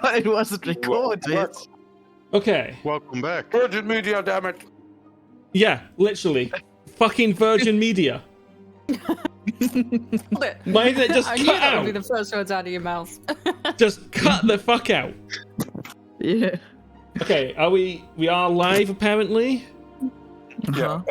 It wasn't recorded. Okay. Welcome back. Virgin Media, damn it. Yeah, literally. Fucking Virgin Media. Why did it just I cut knew that out? would be the first words out of your mouth. Just cut the fuck out. Yeah. Okay, we are live apparently. Yeah.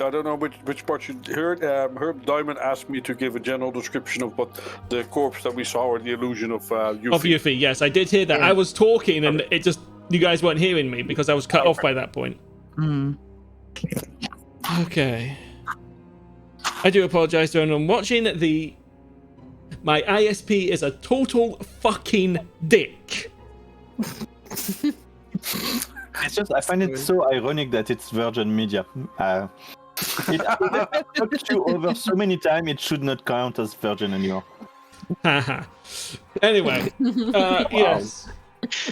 I don't know which part you heard. Herb Diamond asked me to give a general description of what the corpse that we saw, or the illusion of Yuffie. Of Yuffie, yes, I did hear that. Yeah. I was talking and it just, you guys weren't hearing me because I was cut off by that point. Mm. Okay. I do apologize to anyone watching. My ISP is a total fucking dick. It's just, I find it so ironic that it's Virgin Media. It fucked you over so many times, it should not count as Virgin anymore. Haha. Anyway, yes.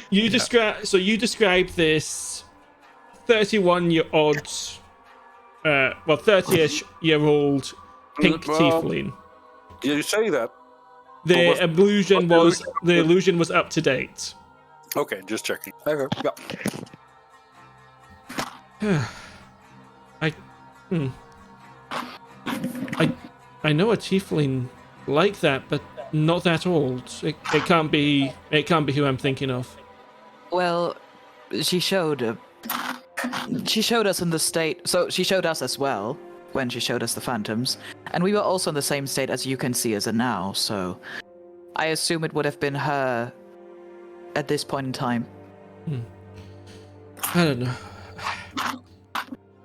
You describe this 31-year-old, 30-ish-year-old pink tiefling. Did you say that? The illusion was up to date. Okay, just checking. Okay. Yeah. I know a tiefling like that, but not that old. It can't be who I'm thinking of. Well, she showed us in the state. So she showed us as well when she showed us the phantoms, and we were also in the same state as you can see us in now. So I assume it would have been her at this point in time. I don't know.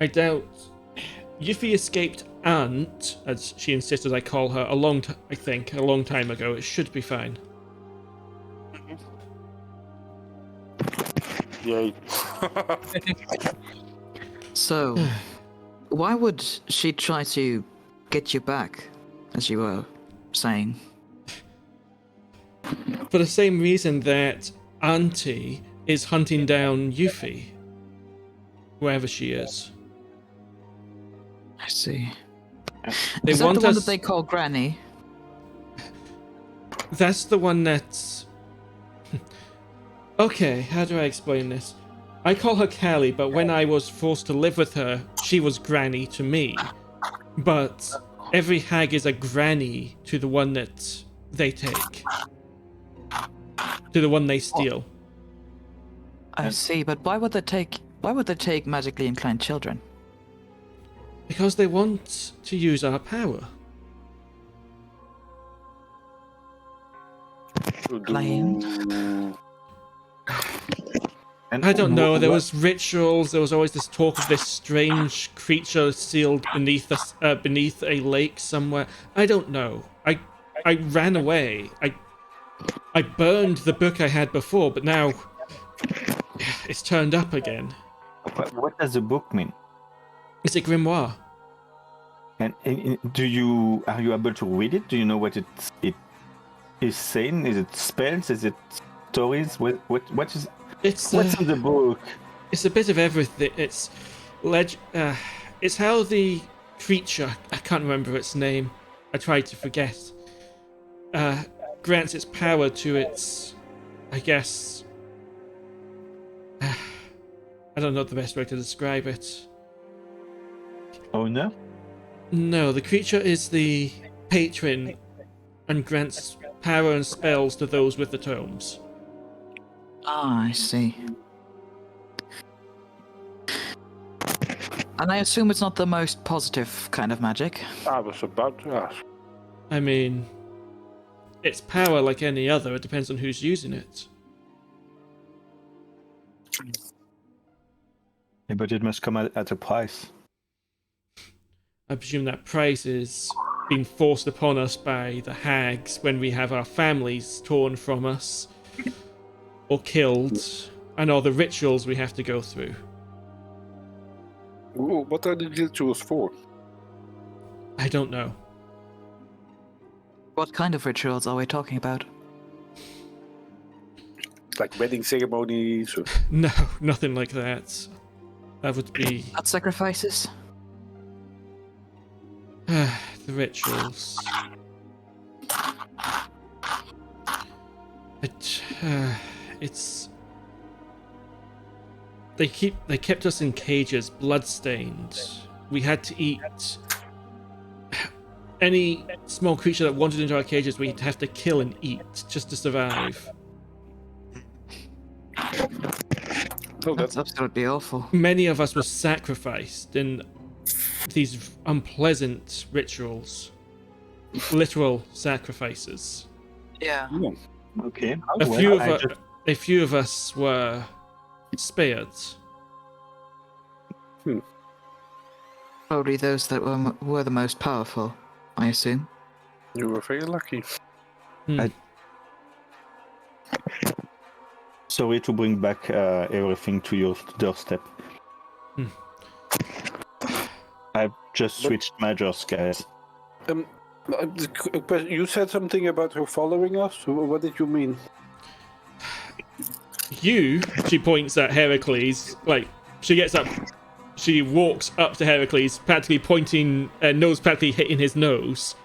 I doubt Yuffie escaped Aunt, as she insisted I call her, a long time ago. It should be fine. Yay. So, why would she try to get you back, as you were saying? For the same reason that Auntie is hunting down Yuffie, wherever she is. I see. They Is that want the one us. that they call Granny? That's the one that's. Okay, how do I explain this? I call her Callie, but when I was forced to live with her, she was Granny to me. But every hag is a granny to the one that they take. To the one they steal. I see, but why would they take magically inclined children? Because they want to use our power. Claim. I don't know, there was rituals, there was always this talk of this strange creature sealed beneath a lake somewhere. I don't know. I ran away. I burned the book I had before, but now it's turned up again. What does the book mean? It's a grimoire. And are you able to read it? Do you know what it is saying? Is it spells? Is it stories? What is? What's in the book? It's a bit of everything. It's it's how the creature, I can't remember its name. I tried to forget. Grants its power to its, I guess. I don't know the best way to describe it. Oh no. No, the creature is the patron and grants power and spells to those with the tomes. Ah, I see. And I assume it's not the most positive kind of magic. I was about to ask. I mean, it's power like any other. It depends on who's using it. Yeah, but it must come at a price. I presume that price is being forced upon us by the hags when we have our families torn from us or killed, and all the rituals we have to go through. Ooh, what are the rituals for? I don't know. What kind of rituals are we talking about? Like wedding ceremonies? Or... No, nothing like that. That would be Blood sacrifices? the rituals. it's... They kept us in cages, bloodstained. We had to eat any small creature that wandered into our cages. We'd have to kill and eat just to survive. Oh, That's absolutely awful. Many of us were sacrificed in these unpleasant rituals, literal sacrifices. Yeah. Okay. A few of us were spared. Probably those that were the most powerful, I assume. You were very lucky. Sorry to bring back everything to your doorstep. I've just switched majors, guys. You said something about her following us. What did you mean? She points at Heracles, like, she gets up, she walks up to Heracles, practically pointing, nose practically hitting his nose.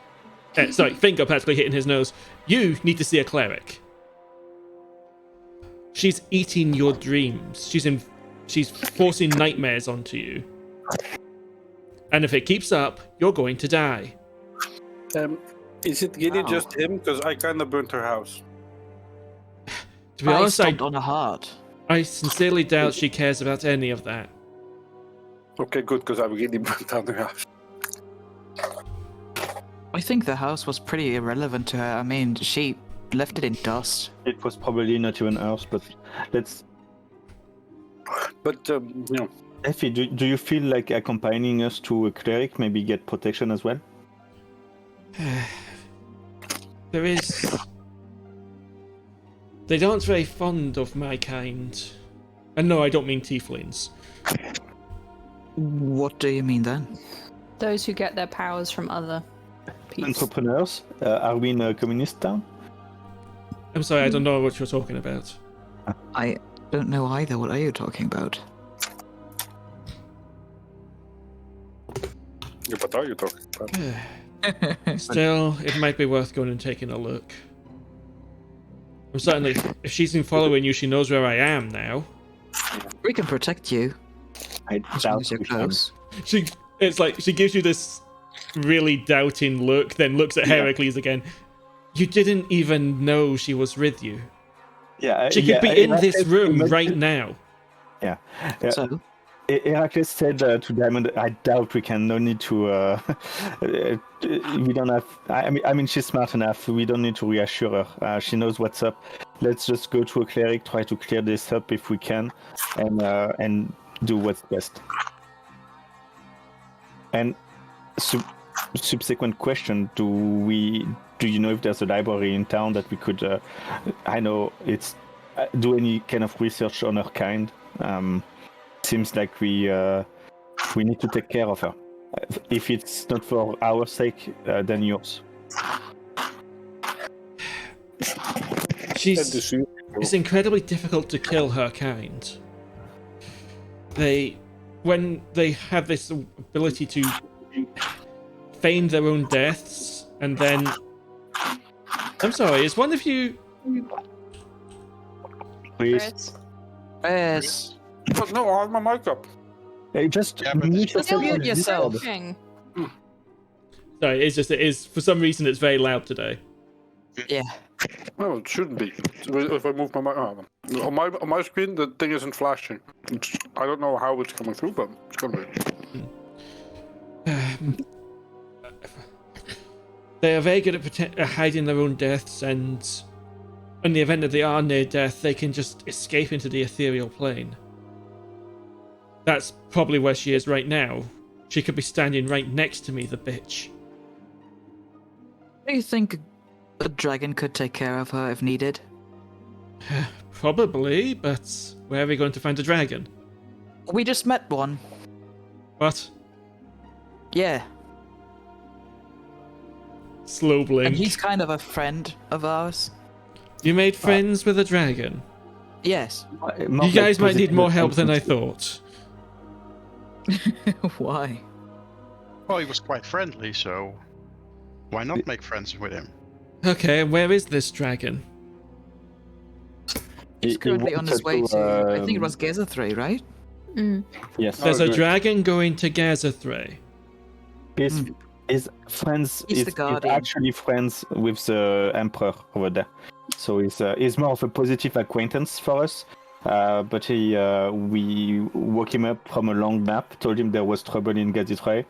Finger practically hitting his nose. You need to see a cleric. She's eating your dreams. She's forcing nightmares onto you. And if it keeps up, you're going to die. Is it really just him? Because I kind of burnt her house. To be honest, on a heart. I sincerely doubt she cares about any of that. Okay, good, because I really burnt down her house. I think the house was pretty irrelevant to her. I mean, she left it in dust. It was probably not even ours, but let's... But, Effie, do you feel like accompanying us to a cleric, maybe get protection as well? There is... They aren't very fond of my kind. And no, I don't mean tieflings. What do you mean then? Those who get their powers from other people. Entrepreneurs? Are we in a communist town? I'm sorry, I don't know what you're talking about. I don't know either. What are you talking about? What are you talking about? Still, it might be worth going and taking a look. I'm certainly, if she's been following you, she knows where I am now. We can protect you. I As long doubt as you're we can. close. It's like she gives you this really doubting look, then looks at Heracles again. You didn't even know she was with you. Yeah, She could be in this room right now. Yeah. So, Heracles said to Diamond, "I doubt we can. No need to. We don't have. I mean, she's smart enough. We don't need to reassure her. She knows what's up. Let's just go to a cleric, try to clear this up if we can, and do what's best." And subsequent question: Do you know if there's a library in town that we could? I know it's do any kind of research on her kind. Seems like we need to take care of her. If it's not for our sake, then yours. It's incredibly difficult to kill her kind. When they have this ability to feign their own deaths, and then... I'm sorry, is one of you... Please. yes. But no, I have my mic up. Hey, just Yeah, mute yourself. mute on yourself. Discord. Sorry, it is, for some reason it's very loud today. Yeah. No, it shouldn't be. If I move my mic... on my screen, the thing isn't flashing. I don't know how it's coming through, but it's going to be. They are very good at hiding their own deaths, and in the event that they are near death, they can just escape into the ethereal plane. That's probably where she is right now. She could be standing right next to me, the bitch. Do you think a dragon could take care of her if needed? Probably, but where are we going to find a dragon? We just met one. What? Yeah. Slow blink. And he's kind of a friend of ours. You made friends with a dragon? Yes. You guys might need more help than I thought. Why? Well, he was quite friendly, so why not make friends with him? Okay, and where is this dragon? He's currently on his way wanted to. I think it was Gezathrei, right? Yes. There's a good. dragon going to Gezathrei. His friends He's the is guardian. actually friends with the emperor over there, so he's more of a positive acquaintance for us. But we woke him up from a long nap, told him there was trouble in Gezathrei,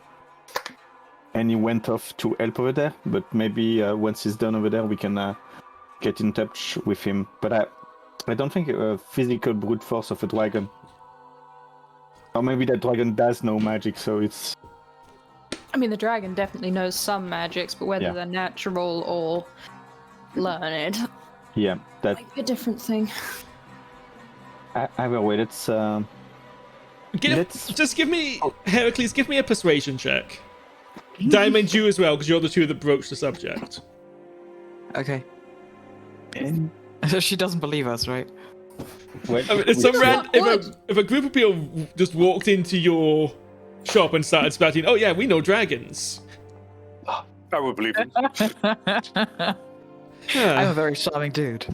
and he went off to help over there. But maybe once he's done over there, we can get in touch with him. But I don't think a physical brute force of a dragon. Or maybe that dragon does know magic, so it's... I mean, the dragon definitely knows some magics, but whether Yeah. they're natural or learned Yeah, that... might be a different thing. Either way, let's... Just give me, Heracles, give me a persuasion check. Diamond, you as well, because you're the two that broached the subject. Okay. She doesn't believe us, right? Well, I mean, if a group of people just walked into your shop and started spouting, "Oh yeah, we know dragons," I would believe him. I'm a very charming dude.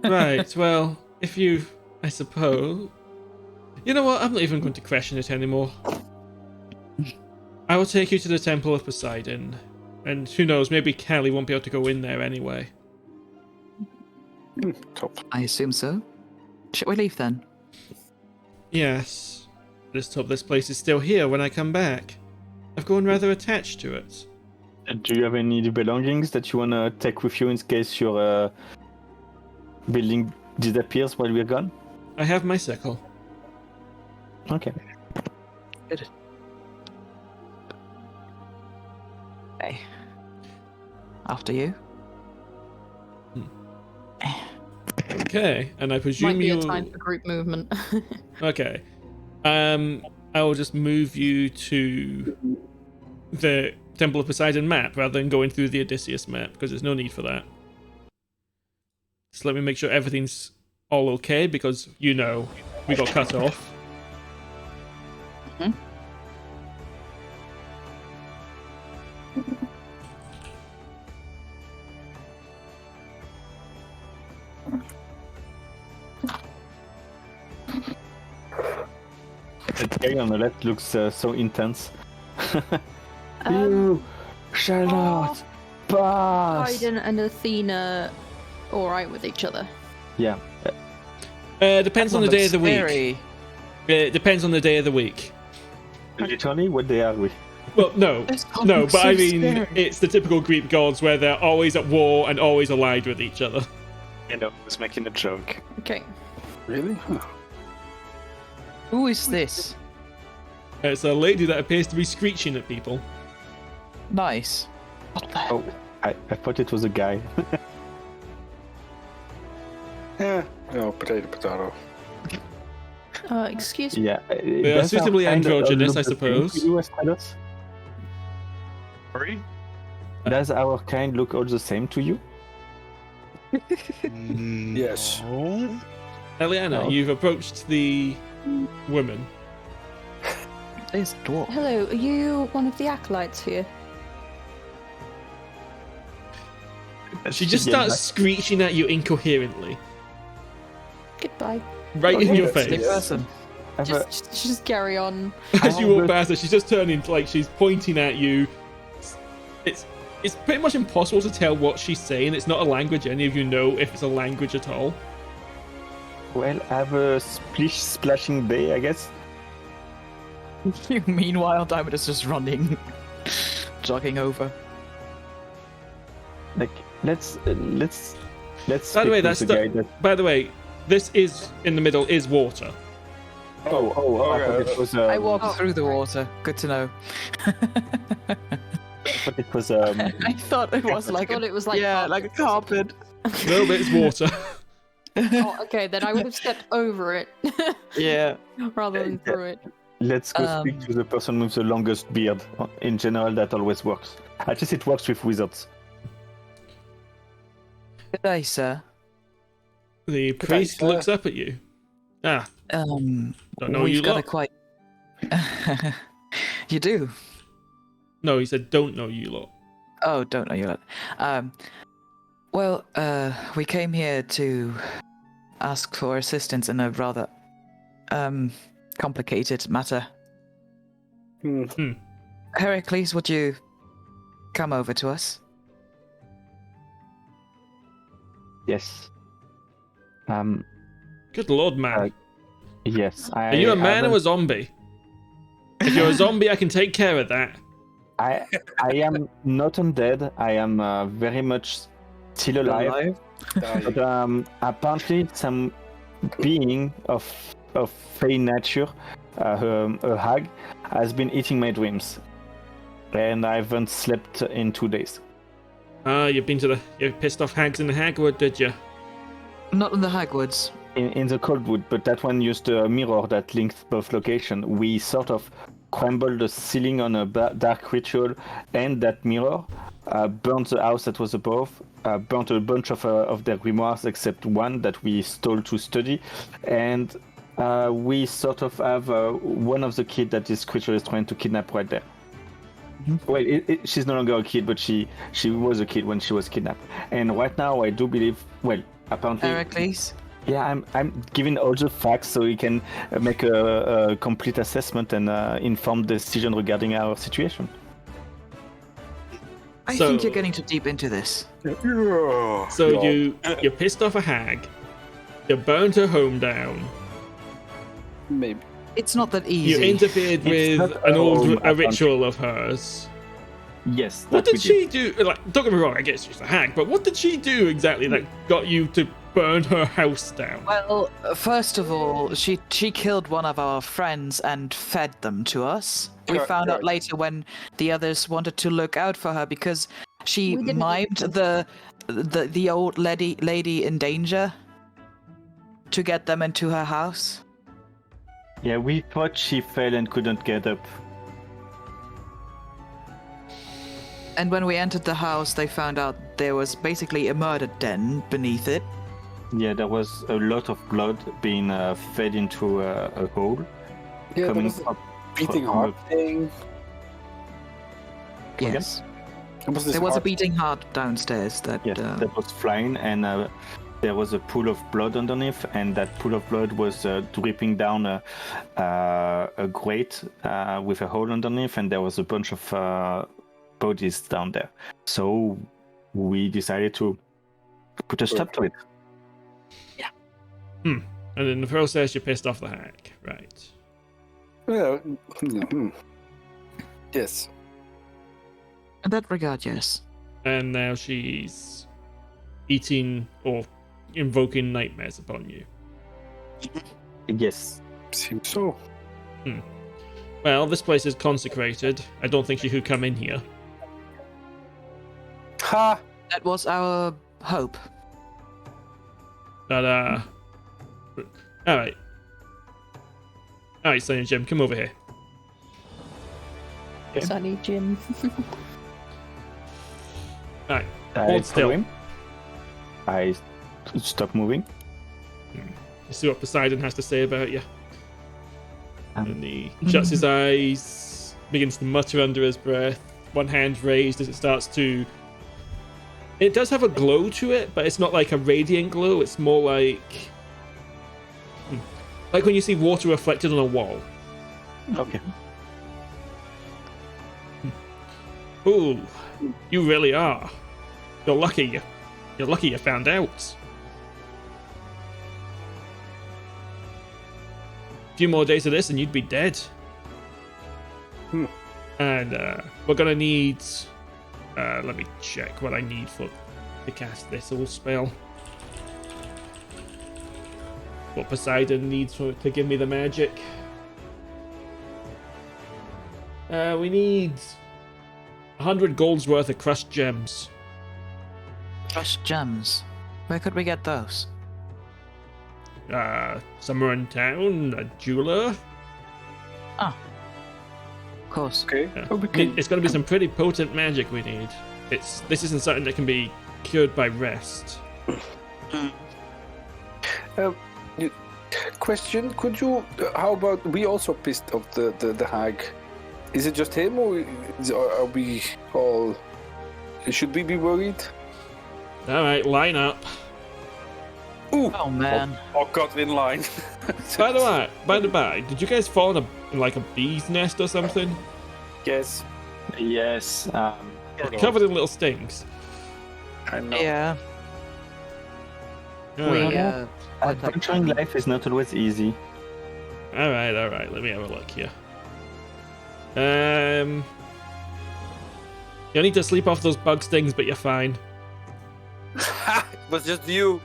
right. Well, if you, I suppose, you know what? I'm not even going to question it anymore. I will take you to the Temple of Poseidon, and who knows? Maybe Kelly won't be able to go in there anyway. Top. I assume so. Shall we leave then? Yes. Let's hope this place is still here when I come back. I've grown rather attached to it. do you have any belongings that you want to take with you in case your building disappears while we're gone? I have my sickle. Okay. Good. Okay. After you. Okay, and I presume Might be you. a time for group movement. Okay. I will just move you to the Temple of Poseidon map rather than going through the Odysseus map, because there's no need for that. Just let me make sure everything's all okay, because, you know, we got cut off. That guy on the left looks so intense. You shall not pass! Poseidon and Athena alright with each other? Yeah. Depends on the day of the week. Scary. Depends on the day of the week. Literally, what day are we? Well, no. This No, looks but so I mean, scary. it's the typical Greek gods where they're always at war and always allied with each other. You know, I was making a joke. Okay. Really? Huh. Who is this? It's a lady that appears to be screeching at people. Nice. What the hell? Oh, I thought it was a guy. Yeah. No, potato. Excuse me. Yeah. They are suitably androgynous, I suppose. You, Astraelos? Sorry? Does our kind look all the same to you? Yes. No. Eliana, Oh. you've approached the woman. This dwarf. Hello, are you one of the acolytes here? She just Yeah, starts screeching at you incoherently, Goodbye. right in Okay, your that's Stick face. person. Just carry on. As you walk past her, she's just turning like she's pointing at you. It's pretty much impossible to tell what she's saying. It's not a language any of you know if it's a language at all. Well, have a splashing day, I guess. Meanwhile, Diamond is just running, jogging over. Like, let's. By the speak way, with that's the the. guy that. By the way, this is in the middle is water. I thought it was. I walked through the water. Good to know. I thought it was. I thought it was like I thought a, it was like yeah, like a carpet. No, but it's water. Oh, okay, then I would have stepped over it Yeah. rather than through it. Let's go speak to the person with the longest beard. In general, that always works. At least it works with wizards. Good day, sir. The priest sir. looks up at you. Ah, don't know we've you got lot. a quite. You do. No, he said, "Don't know you lot." Oh, don't know you. Well, we came here to ask for assistance in a rather complicated matter. Heracles, would you come over to us? Yes. Good lord, man. Yes. Are you a man or a zombie? If you're a zombie, I can take care of that. I am not undead. I am very much still alive. But apparently, some being of fey nature, a hag, has been eating my dreams, and I haven't slept in 2 days. You've been to you pissed off hags in the Hagwood, did you? Not in the Hagwoods. In the Coldwood, but that one used a mirror that linked both locations. We sort of crumbled the ceiling on a dark ritual, and that mirror burnt the house that was above, burnt a bunch of their grimoires except one that we stole to study, and we sort of have one of the kids that this creature is trying to kidnap right there. Well, she's no longer a kid, but she was a kid when she was kidnapped. And right now, I do believe, well, apparently... Heracles? Yeah, I'm giving all the facts so we can make a complete assessment and informed decision regarding our situation. I think you're getting too deep into this. So you pissed off a hag, you burned her home down, Maybe. It's not that easy. you interfered with not an old home, a ritual of hers. Yes. What that did we she do? Like, don't get me wrong, I guess she's a hag, but what did she do exactly that got you to burn her house down? Well, first of all, she killed one of our friends and fed them to us. We found out later when the others wanted to look out for her because she mimed the old lady in danger to get them into her house. Yeah, we thought she fell and couldn't get up. And when we entered the house, they found out there was basically a murder den beneath it. Yeah, there was a lot of blood being fed into a hole. Yeah, coming there was up a beating from heart thing. Yes. Was this There was a heart- beating heart downstairs that... Yes, that was flying, and there was a pool of blood underneath, and that pool of blood was dripping down a grate with a hole underneath, and there was a bunch of bodies down there. So we decided to put a stop to it. And in the process, you pissed off the hag, right? Yeah. Yes. In that regard, yes. And now she's eating or invoking nightmares upon you. Yes. Seems so. Well, this place is consecrated. I don't think she could come in here. Ha! That was our hope. But, Alright. Alright, Sonny Jim, come over here. Sunny Jim. Alright, I hold still. follow him. I stop moving. You see what Poseidon has to say about you. Um, And he shuts his eyes, begins to mutter under his breath, one hand raised as it starts to... It does have a glow to it, but it's not like a radiant glow, it's more like when you see water reflected on a wall. Okay. Ooh, you really are. You're lucky you found out. A few more days of this and you'd be dead. And we're gonna need... let me check what I need to cast this little spell. What Poseidon needs to give me the magic. We need 100 gold's worth of crushed gems. Crushed gems. Where could we get those? Somewhere in town, a jeweler. Of course. Okay. Yeah. Okay. It's going to be some pretty potent magic we need. This isn't something that can be cured by rest. Question: could you? How about we also pissed off the hag? Is it just him, or are we all? Should we be worried? All right, line up. Ooh! Oh man. Or got in line. By the by, did you guys fall in like a bee's nest or something? Yes. Yes. Covered in little stings. I know. Yeah. Alright. Adventuring life is not always easy. Alright. Let me have a look here. You need to sleep off those bug stings, but you're fine. It was just you.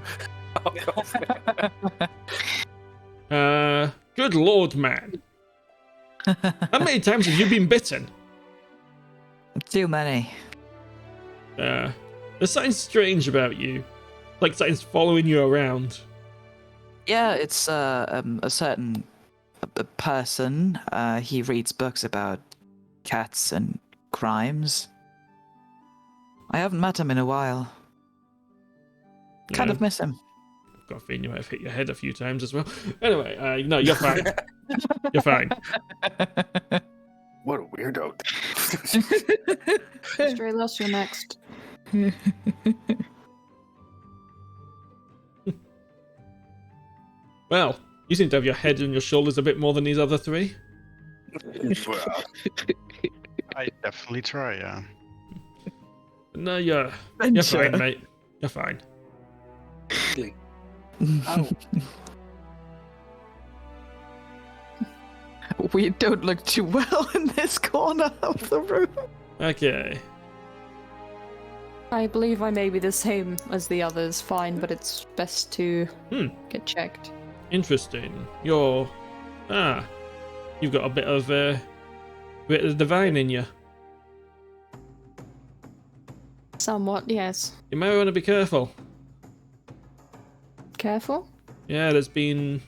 Good lord, man. How many times have you been bitten? Too many. There's something strange about you. Like something's following you around. Yeah, it's a certain a person. He reads books about cats and crimes. I haven't met him in a while. Kind of miss him. Got a feeling you might have hit your head a few times as well. Anyway, no, you're fine. You're fine. What a weirdo. Astraelos, you're next. Well, you seem to have your head and your shoulders a bit more than these other three. Well, I definitely try, yeah. No, you're Venture. fine, mate. You're fine. ow. We don't look too well in this corner of the room. Okay. I believe I may be the same as the others, fine, but it's best to get checked. Interesting. You've got a bit of divine in you. Somewhat, yes. You might want to be careful. Careful? Yeah, there's been...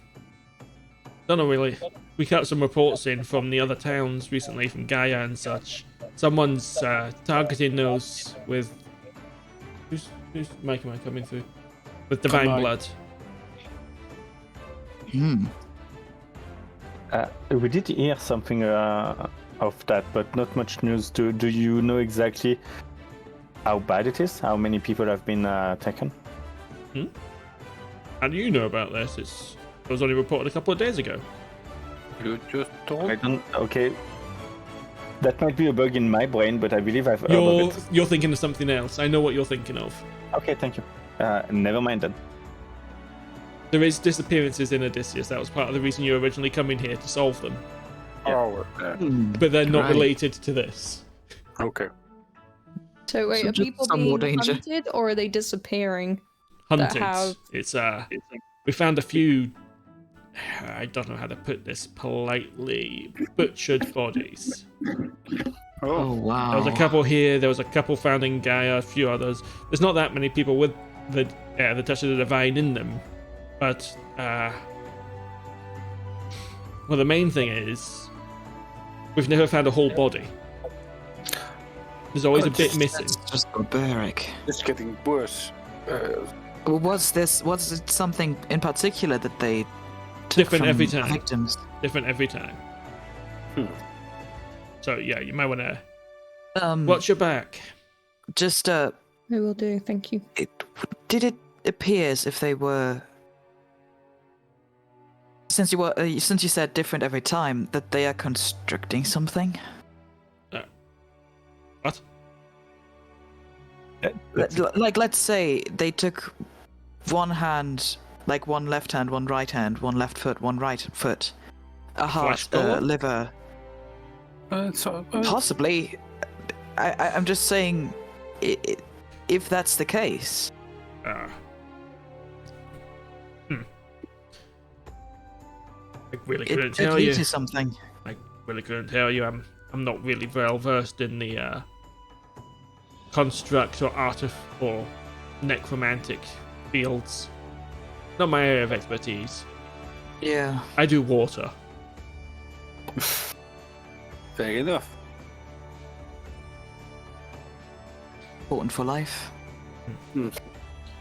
Don't know really. We got some reports in from the other towns recently, from Gaia and such. Someone's targeting those with... Whose mic am I coming through? With divine blood. We did hear something of that, but not much news. Do you know exactly how bad it is? How many people have been taken? How do you know about this? It was only reported a couple of days ago. You just told. I don't. Okay. That might be a bug in my brain, but I believe I've heard of it. You're thinking of something else. I know what you're thinking of. Okay, thank you. Never mind then. There is disappearances in Odysseus. That was part of the reason you were originally coming here, to solve them. Oh, But they're not Right. related to this. okay. So wait, So are just people some more being danger. hunted or are they disappearing? Hunted. have- It's we found a few. I don't know how to put this politely. Butchered bodies. Oh wow. There was a couple here. There was a couple found in Gaia. A few others. There's not that many people with the touch of the divine in them, but well, the main thing is we've never found a whole body. There's always a bit missing. It's just barbaric. It's getting worse. Was it something in particular that they took Different from every time. victims? Different every time. So yeah, you might want to Um, watch your back. just I will do, thank you. did it appear as if they were, since you said different every time, that they are constructing something? What? Like, let's say they took one hand, like one left hand, one right hand, one left foot, one right foot, a heart, Flash liver. Possibly. I'm just saying, if that's the case. I really It couldn't could tell lead you. to something. I really couldn't tell you. I'm not really well versed in the construct or or necromantic fields. Not my area of expertise. Yeah. I do water. Fair enough. Important for life.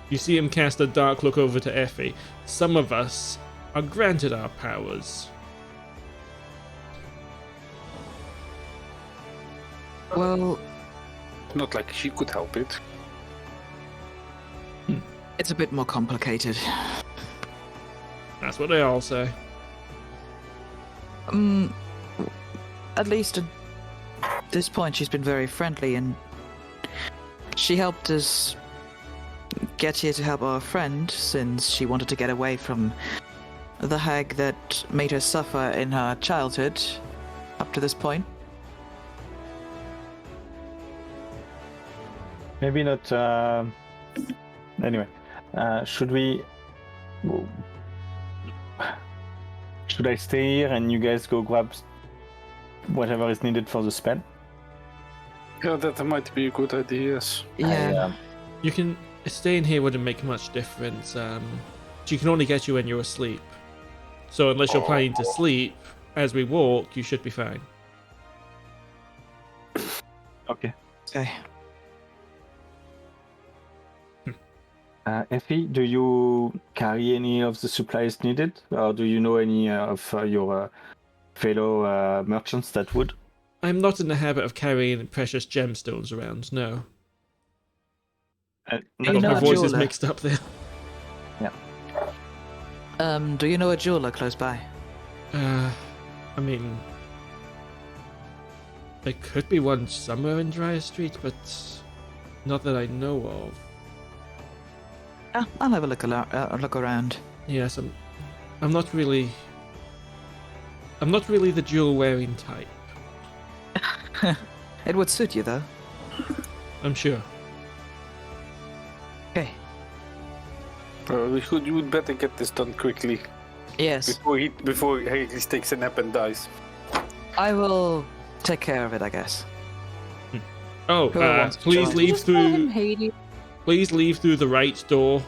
You see him cast a dark look over to Effie. Some of us are granted our powers. Well, Not like she could help it. it's a bit more complicated. That's what they all say. At least at this point, she's been very friendly, and she helped us get here to help our friend, since she wanted to get away from the hag that made her suffer in her childhood up to this point. Maybe not. Anyway, should we? Should I stay here and you guys go grab whatever is needed for the spell? Yeah, that might be a good idea. Yes. Yeah. You can staying here wouldn't make much difference. She can only get you when you're asleep. So unless you're planning to sleep as we walk, you should be fine. Okay. Okay. Effie, do you carry any of the supplies needed, or do you know any of your fellow merchants that would? I'm not in the habit of carrying precious gemstones around, no. You Got know my a voices jeweler? mixed up there. Do you know a jeweler close by? I mean... There could be one somewhere in Dry Street, but not that I know of. I'll have a look around. Yes, I'm not really the jewel-wearing type. It would suit you, though. I'm sure. Okay. You would better get this done quickly Yes, before Heracles takes a nap and dies. I will take care of it, I guess. Oh, Who wants to please join? leave Just call him through. Hades. Please leave through the right door.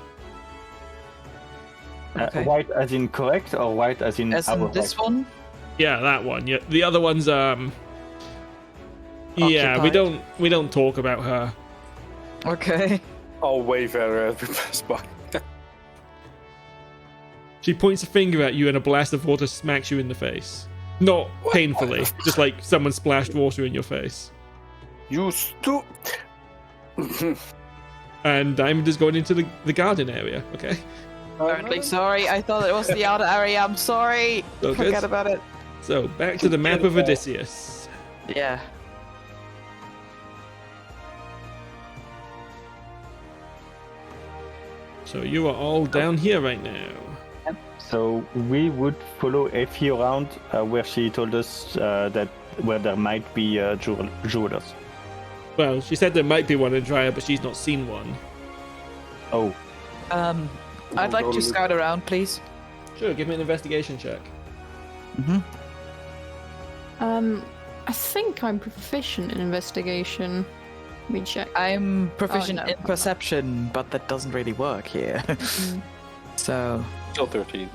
Okay. White as in correct, or white as in As our in this right? one? Yeah, that one. Yeah, the other one's Yeah, Occupied? we don't talk about her. Okay. I'll wave at her as we pass by. She points a finger at you and a blast of water smacks you in the face. Not painfully, just like someone splashed water in your face. You stu... And Diamond is going into the garden area, okay? Apparently, sorry. I thought it was the outer area. I'm sorry. So Forget good. about it. So, back to the map of Odysseus. Yeah. So you are all down here right now. So we would follow Effie around where she told us that where there might be jewelers. Well, she said there might be one in Dryad, but she's not seen one. Oh, I'd like to scout around, please. Sure, give me an investigation check. Mm-hmm. I think I'm proficient in investigation. Let me check. I'm proficient no. in perception, but that doesn't really work here. So, Still 13.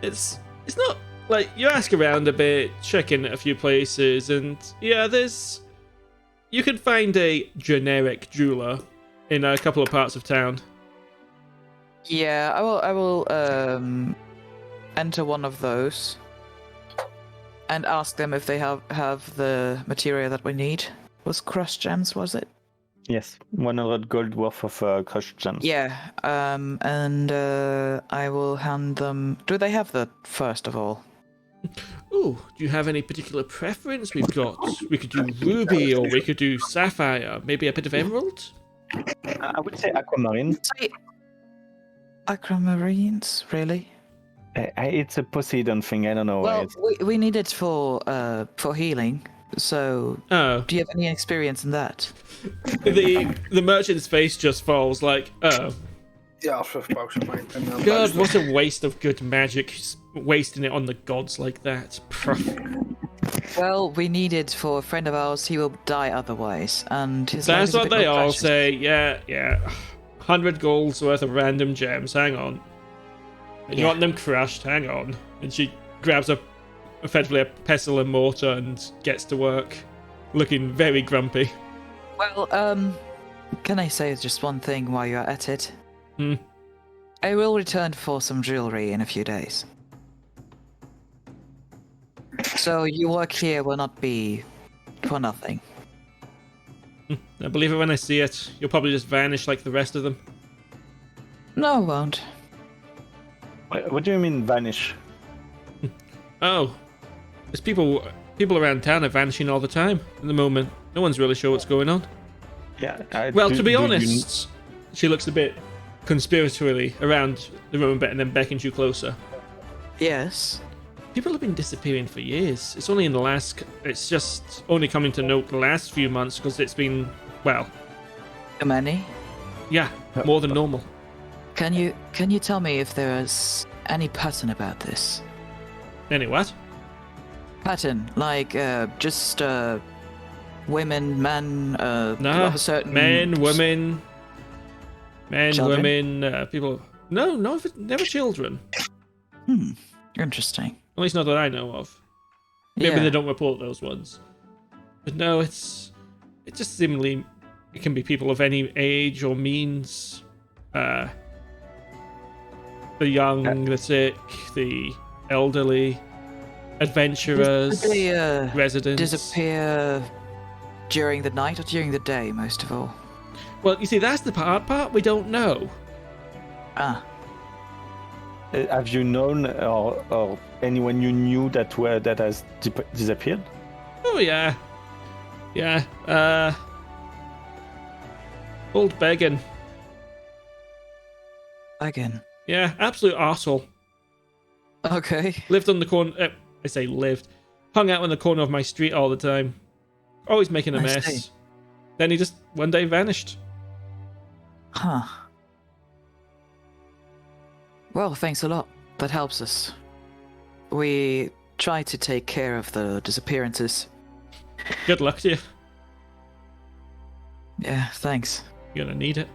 It's not like you ask around a bit, check in at a few places, and yeah, you can find a generic jeweler in a couple of parts of town. yeah, I will enter one of those and ask them if they have the material that we need. Was crushed gems, was it? yes, 100 gold worth of crushed gems. Yeah, and I will hand them... Do they have that, first of all? Ooh, do you have any particular preference? We could do ruby, or we could do sapphire, maybe a bit of emerald? I would say aquamarine. Say... Aquamarines, really? It's a Poseidon thing. I don't know. Well, we need it for healing, so... Oh, Do you have any experience in that? the merchant's face just falls like, oh, Ja, als we pauze maken. En dan God, what a waste of good magic, wasting it on the gods like that. Well, we need it for a friend of ours. He will die otherwise, and his life That's is a what bit they more all precious. say. Yeah. 100 golds worth of random gems. Hang on. You Yeah. want them crushed? Hang on. And she grabs effectively a pestle and mortar and gets to work, looking very grumpy. Well, can I say just one thing while you're at it? Hmm. I will return for some jewelry in a few days. So your work here will not be for nothing. I believe it when I see it. You'll probably just vanish like the rest of them. No, I won't. What do you mean vanish? Oh, there's people around town are vanishing all the time at the moment. No one's really sure what's going on. Yeah. Well, to be honest, she looks a bit conspiratorially around the room a bit and then beckons you closer. Yes. People have been disappearing for years. It's only in the last... It's just only coming to note the last few months because it's been, well... Too many? Yeah, more than normal. Can you tell me if there is any pattern about this? Any what? Pattern, like just women, men, of Nah, a certain men, women, Children? women, people... No, never children. Interesting. At least not that I know of. Maybe Yeah. they don't report those ones. But no, it just seemingly... It can be people of any age or means. The young, the sick, the elderly, adventurers, Did they residents. disappear during the night or during the day, most of all? Well, you see, that's the part we don't know. Ah, Have you known or anyone you knew that has disappeared? Oh, yeah. Yeah, old Beggin. again. Yeah, absolute arsehole. Okay. Lived on the corner... I say lived. Hung out on the corner of my street all the time. Always making a I mess. see. Then he just one day vanished. Huh. Well, thanks a lot. That helps us. We try to take care of the disappearances. Good luck to you. Yeah, thanks. You're gonna need it.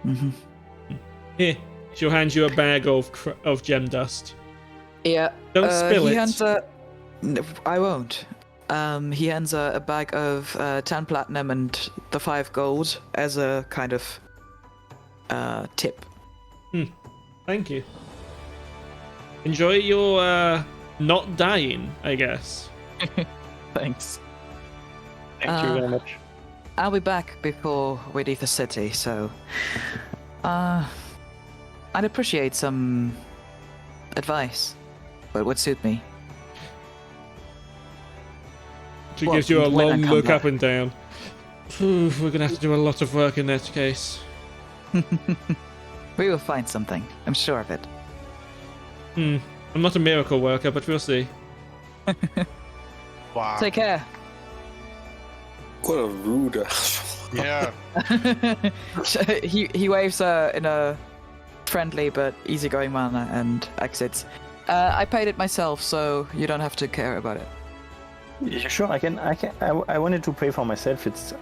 Mm-hmm. Here, she'll hand you a bag of gem dust. Yeah. Don't spill he it. Hands no, I won't. He hands a bag of 10 platinum and the 5 gold as a kind of tip. Thank you. Enjoy your not dying, I guess. Thanks. Thank you very much. I'll be back before we leave the city, so I'd appreciate some advice. But would suit me. She Well, gives you a when I long come look back. up and down. We're gonna have to do a lot of work in that case. We will find something. I'm sure of it. I'm not a miracle worker, but we'll see. Wow. Take care. What a rude asshole. Yeah. he waves in a friendly but easygoing manner and exits. I paid it myself, so you don't have to care about it. Yeah, sure, I can. I wanted to pay for myself. It's,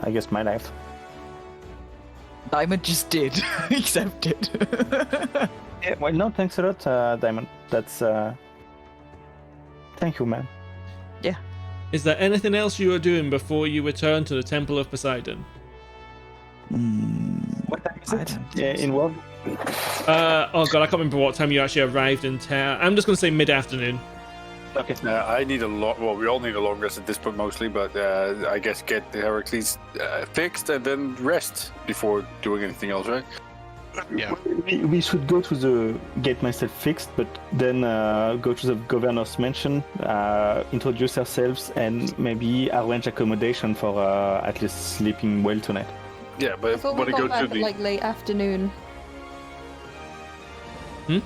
I guess, my life. Diamond just did. Accept it. Yeah, well, no, thanks a lot, Diamond. That's. Thank you, man. Is there anything else you are doing before you return to the Temple of Poseidon? What time is I it? don't Yeah, think in world. Oh god, I can't remember what time you actually arrived in town. I'm just gonna say mid-afternoon. Okay. I need a lot. Well, we all need a long rest at this point mostly, but I guess get the Heracles fixed and then rest before doing anything else, right? Yeah. We should go to get myself fixed, but then go to the governor's mansion, introduce ourselves, and maybe arrange accommodation for at least sleeping well tonight. Yeah, I but thought want we to go got to back the. like late afternoon. Hmm?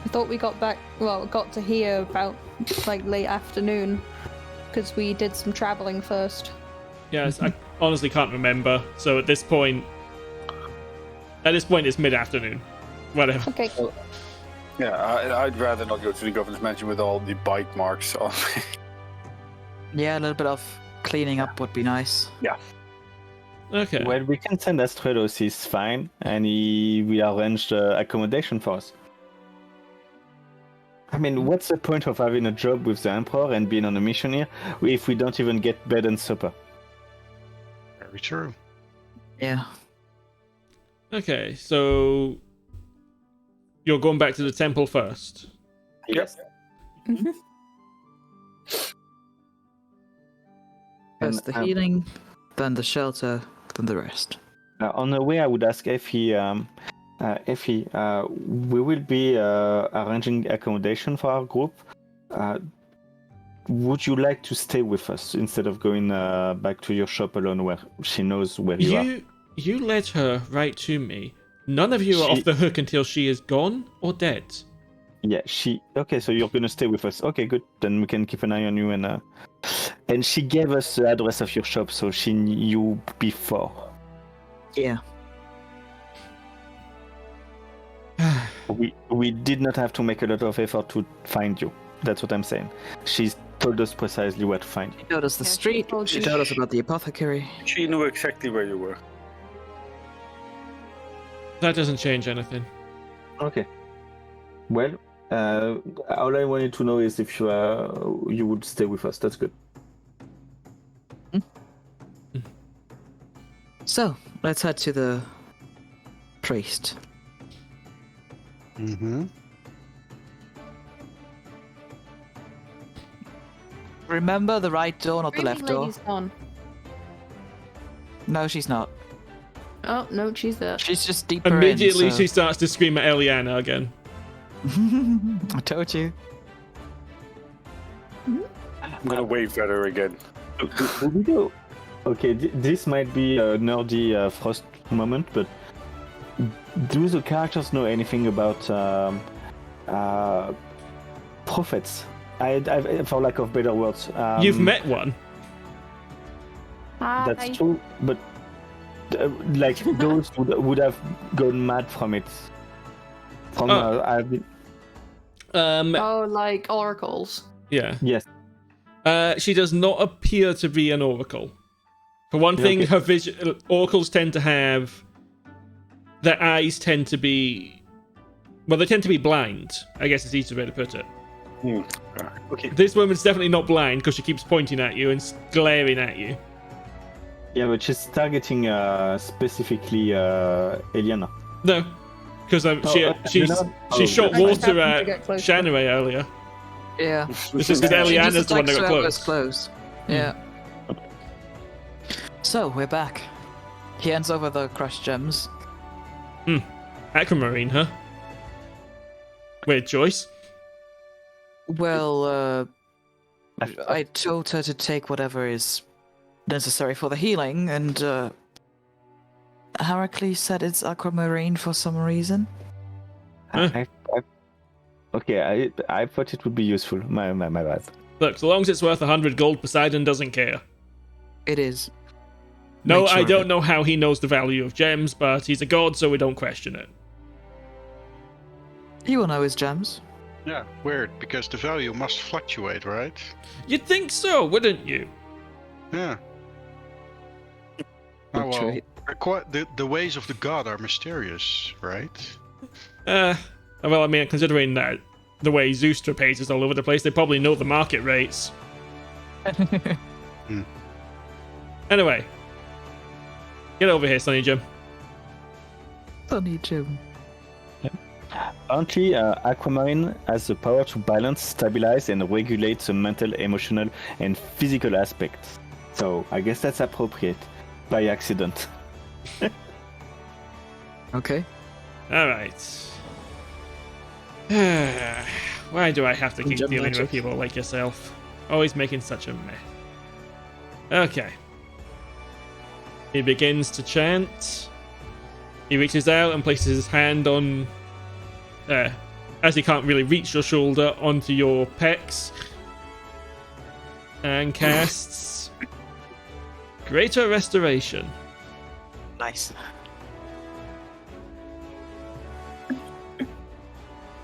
I thought we got to here about like late afternoon because we did some traveling first. Yes, I honestly can't remember. So at this point it's mid-afternoon. Whatever. Okay. Yeah, I'd rather not go to the governor's mansion with all the bite marks on me. Yeah, a little bit of cleaning up would be nice. Okay. Well, we can send Astraelos. He's fine, and he will arrange the accommodation for us. I mean, what's the point of having a job with the Emperor and being on a mission here if we don't even get bed and supper? Very true. Yeah. Okay, so you're going back to the temple first. Yes. First the healing, then the shelter, then the rest. On the way, I would ask if he Effie, we will be arranging accommodation for our group. Would you like to stay with us instead of going back to your shop alone where she knows where you are? You led her right to me. None of you are off the hook until she is gone or dead. Yeah, okay, so you're gonna stay with us. Okay, good. Then we can keep an eye on you and she gave us the address of your shop, so she knew you before. Yeah. We did not have to make a lot of effort to find you. That's what I'm saying. She's told us precisely where to find you. She told us the street. She told us about the apothecary. She knew exactly where you were. That doesn't change anything. Okay. Well, all I wanted to know is if you would stay with us. That's good. So, let's head to the priest. Mm-hmm. Remember the right door, not the left door? Lady's gone. No, she's not. Oh, no, she's there. She's just deeper Immediately in, so... she starts to scream at Eliana again. I told you. I'm gonna wave at her again. Do we do? Okay, this might be a nerdy Frosth moment, but do the characters know anything about prophets? I, for lack of better words. You've met one. Hi. That's true, but like those would have gone mad from it. From Oh, like oracles. Yeah. yes. She does not appear to be an oracle. For one thing, Okay. her vision. Oracles tend to have. Their eyes tend to be. Well, they tend to be blind. I guess it's the easiest way to put it. Okay. This woman's definitely not blind because she keeps pointing at you and glaring at you. Yeah, but she's targeting specifically Eliana. No, because she shot no. water I at happened to get close. Shanarei earlier. Yeah. This is because She Eliana's just the one that got attacks close. whoever's close. Yeah. So, we're back. He hands over the crushed gems. Aquamarine, huh? Weird choice. Well, I told her to take whatever is necessary for the healing, and Heracles said it's aquamarine for some reason. I thought it would be useful. My bad. Look, so long as it's worth 100 gold, Poseidon doesn't care. It is. No, Make sure I of don't it. know how he knows the value of gems, but he's a god, so we don't question it. He will know his gems. Yeah, weird, because the value must fluctuate, right? You'd think so, wouldn't you? Yeah. Oh, well, Fluctuate. the ways of the god are mysterious, right? Well, I mean, considering that the way Zeus pays is all over the place, they probably know the market rates. Anyway. Get over here, Sonny Jim. Funny Jim. Apparently, Aquamarine has the power to balance, stabilize, and regulate the mental, emotional, and physical aspects. So, I guess that's appropriate. By accident. Okay. Alright. Why do I have to keep Jump dealing magic. with people like yourself? Always making such a mess. Okay. He begins to chant. He reaches out and places his hand on... as he can't really reach your shoulder, onto your pecs. And casts... Greater Restoration. Nice.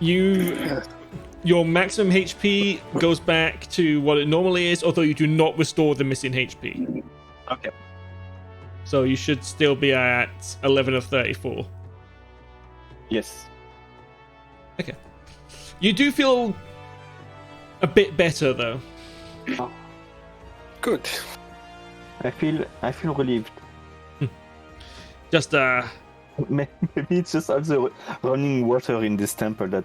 Your maximum HP goes back to what it normally is, although you do not restore the missing HP. Okay. So you should still be at 11 of 34. Yes. Okay. You do feel a bit better, though. Good. I feel relieved. Just, Maybe it's just also running water in this temple that.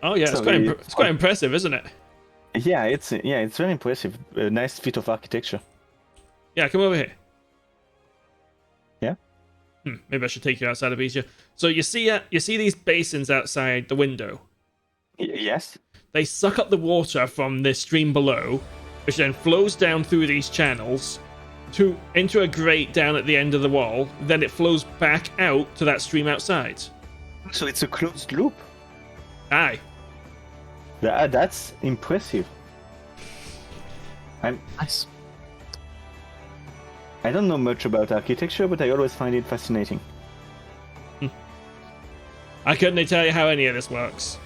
Oh yeah, it's quite impressive, isn't it? Yeah, it's very impressive. A nice feat of architecture. Yeah, come over here. Yeah. Maybe I should take you outside a bit easier. So you see these basins outside the window. Yes. They suck up the water from the stream below, which then flows down through these channels into a grate down at the end of the wall. Then it flows back out to that stream outside. So it's a closed loop. Aye. That's impressive. Nice. I don't know much about architecture, but I always find it fascinating. I couldn't tell you how any of this works.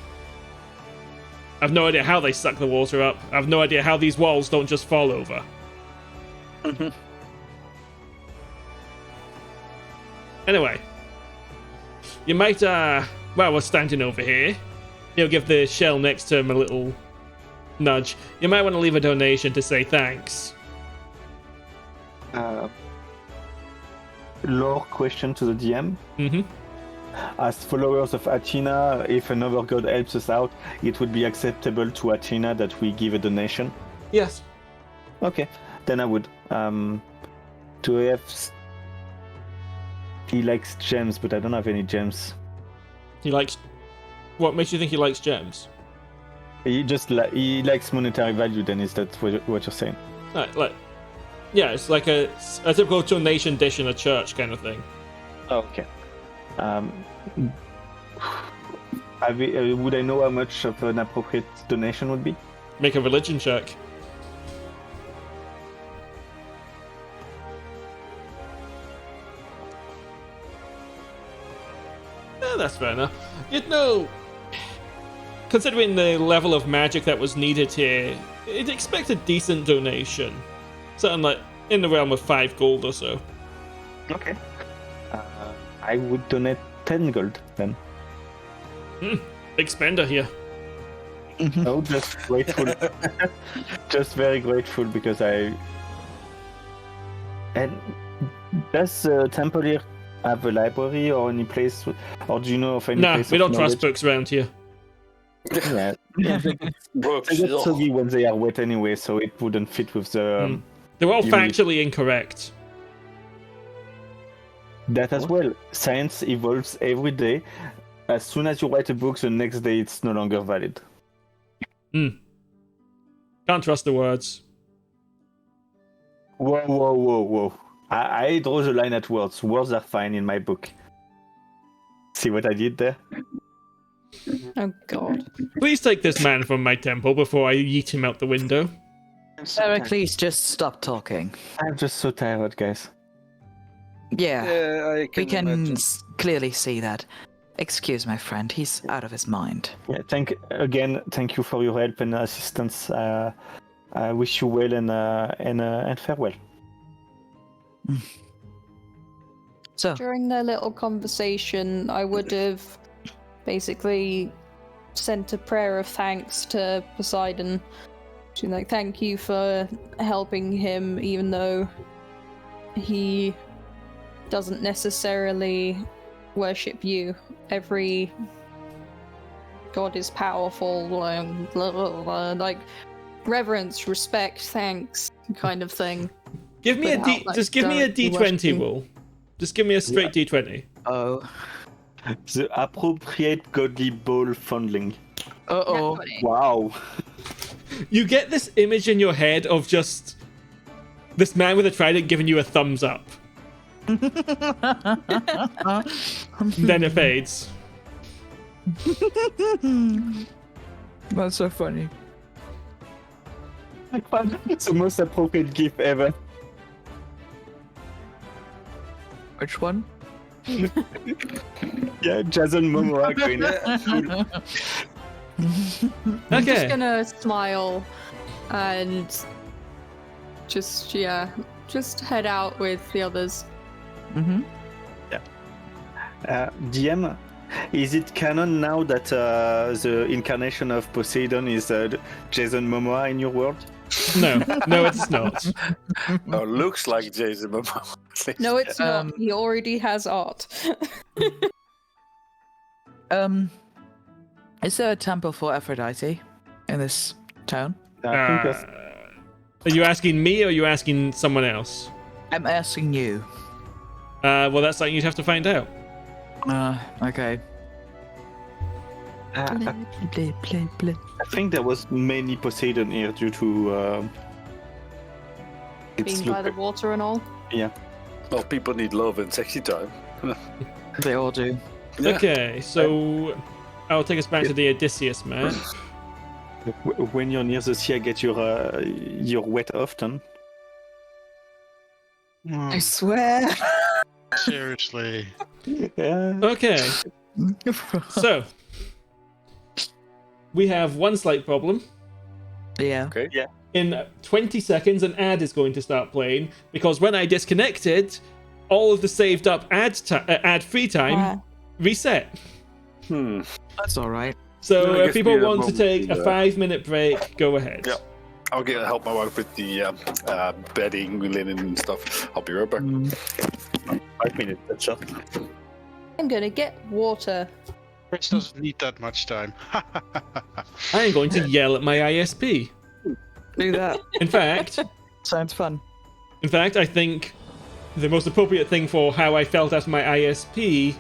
I've no idea how they suck the water up. I've no idea how these walls don't just fall over. Anyway, you might, while we're standing over here, you'll give the shell next to him a little nudge. You might want to leave a donation to say thanks. Lore question to the DM. Mm-hmm. As followers of Athena, if another god helps us out, it would be acceptable to Athena that we give a donation? Yes. Okay, then I would. He likes gems, but I don't have any gems. He likes... What makes you think he likes gems? He likes monetary value, then is that what you're saying? Yeah, it's like a typical donation dish in a church kind of thing. Oh, okay. Would I know how much of an appropriate donation would be? Make a religion check. That's fair enough. You'd know, considering the level of magic that was needed here, you'd expect a decent donation. Something like in the realm of 5 gold or so. Okay. I would donate 10 gold then. Big spender here. No, just grateful. Just very grateful because I. And does temple here have a library or any place, or do you know of any place? Nah, we don't knowledge? trust books around here. Yeah, they get soggy when they are wet anyway, so it wouldn't fit with the. They're all you factually incorrect. That as well. Science evolves every day. As soon as you write a book, the next day it's no longer valid. Can't trust the words. Whoa. I draw the line at words. Words are fine in my book. See what I did there? Oh god. Please take this man from my temple before I yeet him out the window. Heracles, just stop talking. I'm just so tired, guys. Yeah, I we can imagine. clearly see that. Excuse my friend, he's out of his mind. Yeah, thank you for your help and assistance. I wish you well and farewell. So, During their little conversation, I would have basically sent a prayer of thanks to Poseidon. She's like, thank you for helping him, even though he doesn't necessarily worship you. Every god is powerful, like reverence, respect, thanks, kind of thing. Give me just give me a directly D20 worshiping. roll. Just give me a straight D20. oh. The appropriate godly ball fondling. Uh-oh. Wow. You get this image in your head of just this man with a trident giving you a thumbs up. Then it fades. That's so funny. It's the most appropriate gift ever. Which one? Yeah, Jason Momoa going I'm Okay. just gonna smile and just head out with the others. Mm-hmm. DM, is it canon now that the incarnation of Poseidon is Jason Momoa in your world? No, it's not. Oh, looks like Jason Momoa. No, it's not. He already has art. Is there a temple for Aphrodite in this town? I think that's Are you asking me or are you asking someone else? I'm asking you. Well, that's something you'd have to find out. Okay. I think there was mainly Poseidon here due to Being by the water and all. Yeah. Well, people need love and sexy time. They all do. Yeah. Okay, so I'll take us back to the Odysseus map. When you're near the sea, get your wet often. I swear. Seriously. Yeah. Okay, so we have one slight problem. Yeah. Okay. Yeah. In 20 seconds, an ad is going to start playing because when I disconnected, all of the saved up ad-free time reset. That's all right. So I if guess people we want to won't take do a that. 5-minute break, go ahead. Yeah. I'll help my wife with the bedding, linen, and stuff. I'll be right back. 5 minutes, that's all. I'm gonna get water. Chris doesn't need that much time. I am going to yell at my ISP. Do that. In fact, Sounds fun. I think the most appropriate thing for how I felt after my ISP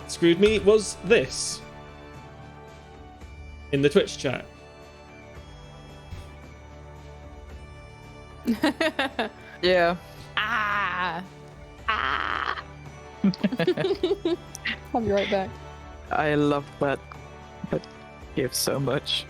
screwed me was this in the Twitch chat. Yeah. I'll be right back. I love that. That gives so much.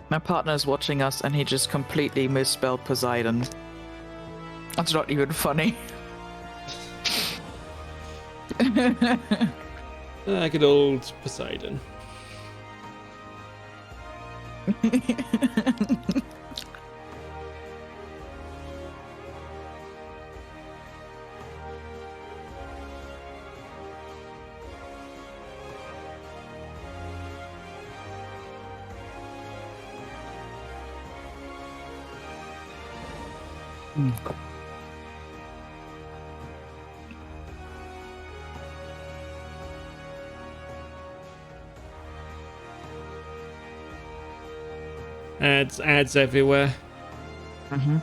My partner's watching us and he just completely misspelled Poseidon. That's not even funny. Good old Poseidon. Ads everywhere. Mm-hmm.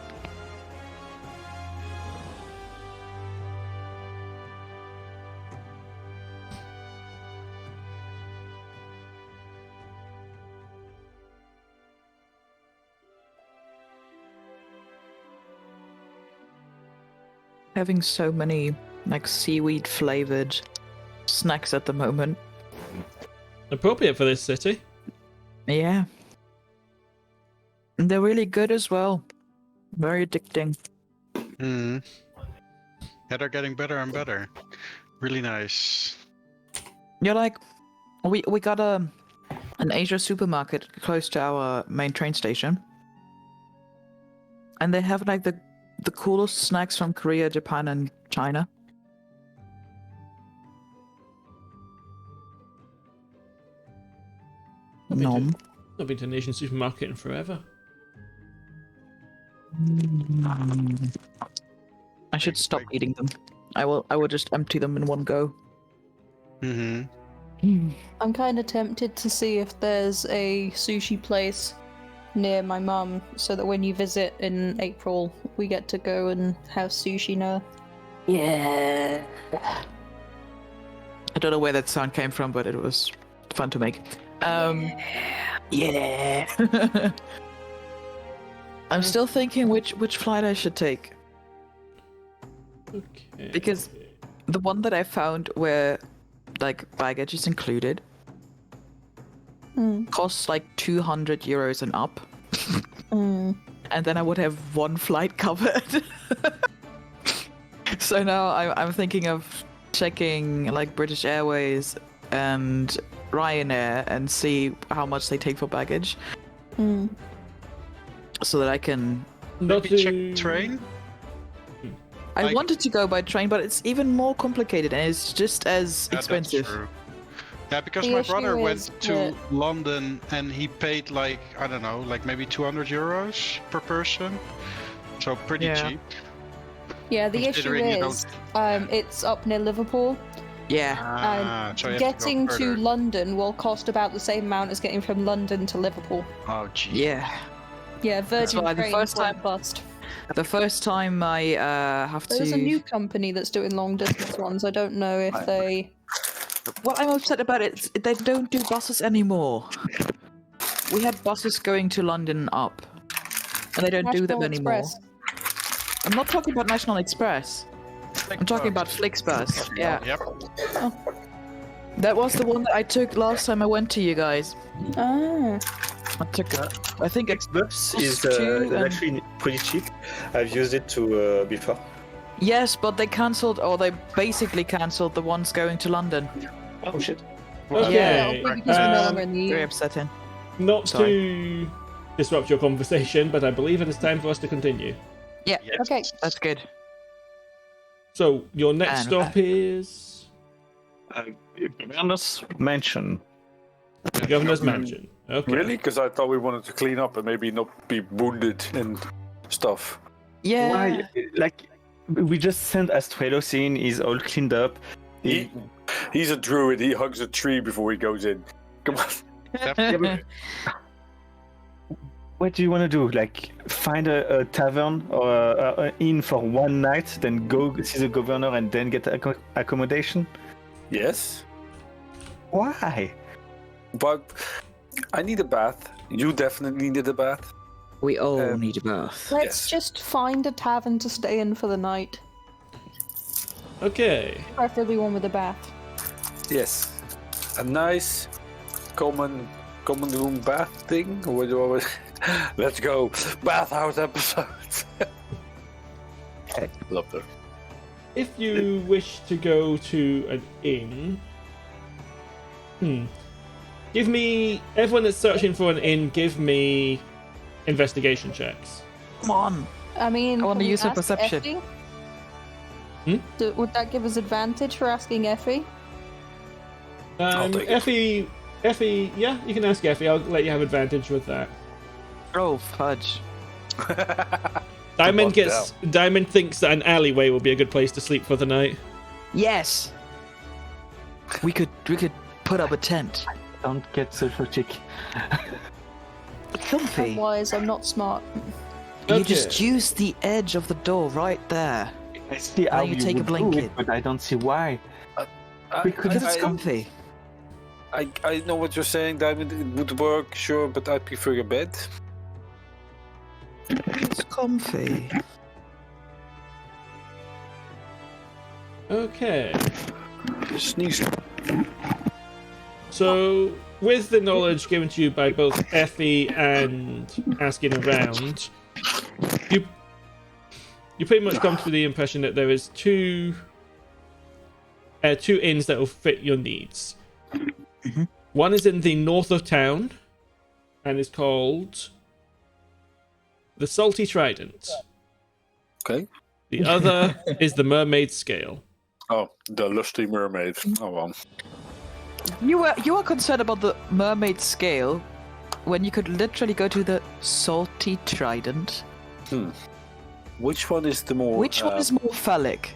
Having so many like seaweed flavored snacks at the moment. Appropriate for this city. Yeah. And they're really good as well. Very addicting. Yeah, they're getting better and better. Really nice. You're like, we got an Asia supermarket close to our main train station, and they have like the coolest snacks from Korea, Japan, and China. Nom. Not been to an Asian supermarket in forever. I should stop eating them. I will just empty them in one go. I'm kind of tempted to see if there's a sushi place near my mum, so that when you visit in April, we get to go and have sushi now. Yeah. I don't know where that sound came from, but it was fun to make. Yeah. I'm still thinking which flight I should take. Okay. Because the one that I found where like baggage is included costs like 200 euros and up. And then I would have one flight covered. So now I'm thinking of checking like British Airways and Ryanair and see how much they take for baggage, so that I can. Not Maybe check to train. I Like- wanted to go by train, but it's even more complicated and it's just as Yeah, that's expensive. true. Yeah, because The my issue brother is went to that- London and he paid like, I don't know, like maybe 200 euros per person. So pretty Yeah. cheap. Yeah, the issue Considering you is, it's up near Liverpool. Yeah. So you have Getting to, go to further. London will cost about the same amount as getting from London to Liverpool. Oh, gee. Yeah. Yeah, Virgin why the Trains first went time- bust. The first time I have There's to. a new company that's doing long distance ones. I don't know if they. What I'm upset about is they don't do buses anymore. We had buses going to London up, and they don't do them National anymore. Express. I'm not talking about National Express. I'm talking about Flixbus. Yeah, Yep. that was the one that I took last time I went to you guys. Ah. I took it. I think it's Xbox is two and- actually pretty cheap. I've used it to before. yes, but they cancelled, or they basically cancelled the ones going to London. Oh shit. Okay. Yeah, it'll be because we're no longer in the Very EU. upsetting. Not Sorry. to disrupt your conversation, but I believe it is time for us to continue. Yeah, Yes. Okay. that's good. So your next And- stop is Governor's Mansion. the Governor's Mansion. Okay. Really? Because I thought we wanted to clean up and maybe not be wounded and stuff. Yeah. Why? Like, we just sent Astraelos in, he's all cleaned up. He's a druid. He hugs a tree before he goes in. Come on. What do you want to do? Like, find a tavern or an inn for one night, then go see the governor and then get accommodation? Yes, Why? but I need a bath. You definitely need a bath. We all need a bath. Let's just find a tavern to stay in for the night. Okay. Preferably one with a bath. Yes, a nice common room bath thing. Or what do I always... Let's go bathhouse episodes. Love that. If you wish to go to an inn, give me everyone that's searching for an inn. Give me investigation checks. Come on. I mean, I wanna can we use her ask perception. Effie? Would that give us advantage for asking Effie? take it. Effie, yeah, you can ask Effie. I'll let you have advantage with that. Oh, fudge. Diamond thinks that an alleyway will be a good place to sleep for the night. Yes. We could put up a tent. Don't get self-check. Comfy. Otherwise, I'm not smart. You Okay. just use the edge of the door right there. I see how you take a would do blanket. it, but I don't see why. I, Because it's I- comfy. I know what you're saying, Diamond. It would work, sure, but I prefer a bed. It's comfy. Okay. Sneezing. So, with the knowledge given to you by both Effie and asking around, you pretty much come to the impression that there is two inns that will fit your needs. One is in the north of town, and is called the Salty Trident. Okay. The other is the Mermaid Scale. Oh, the lusty mermaid. Oh well. You are concerned about the mermaid scale when you could literally go to the salty trident. Which one is the more? Which one is more phallic?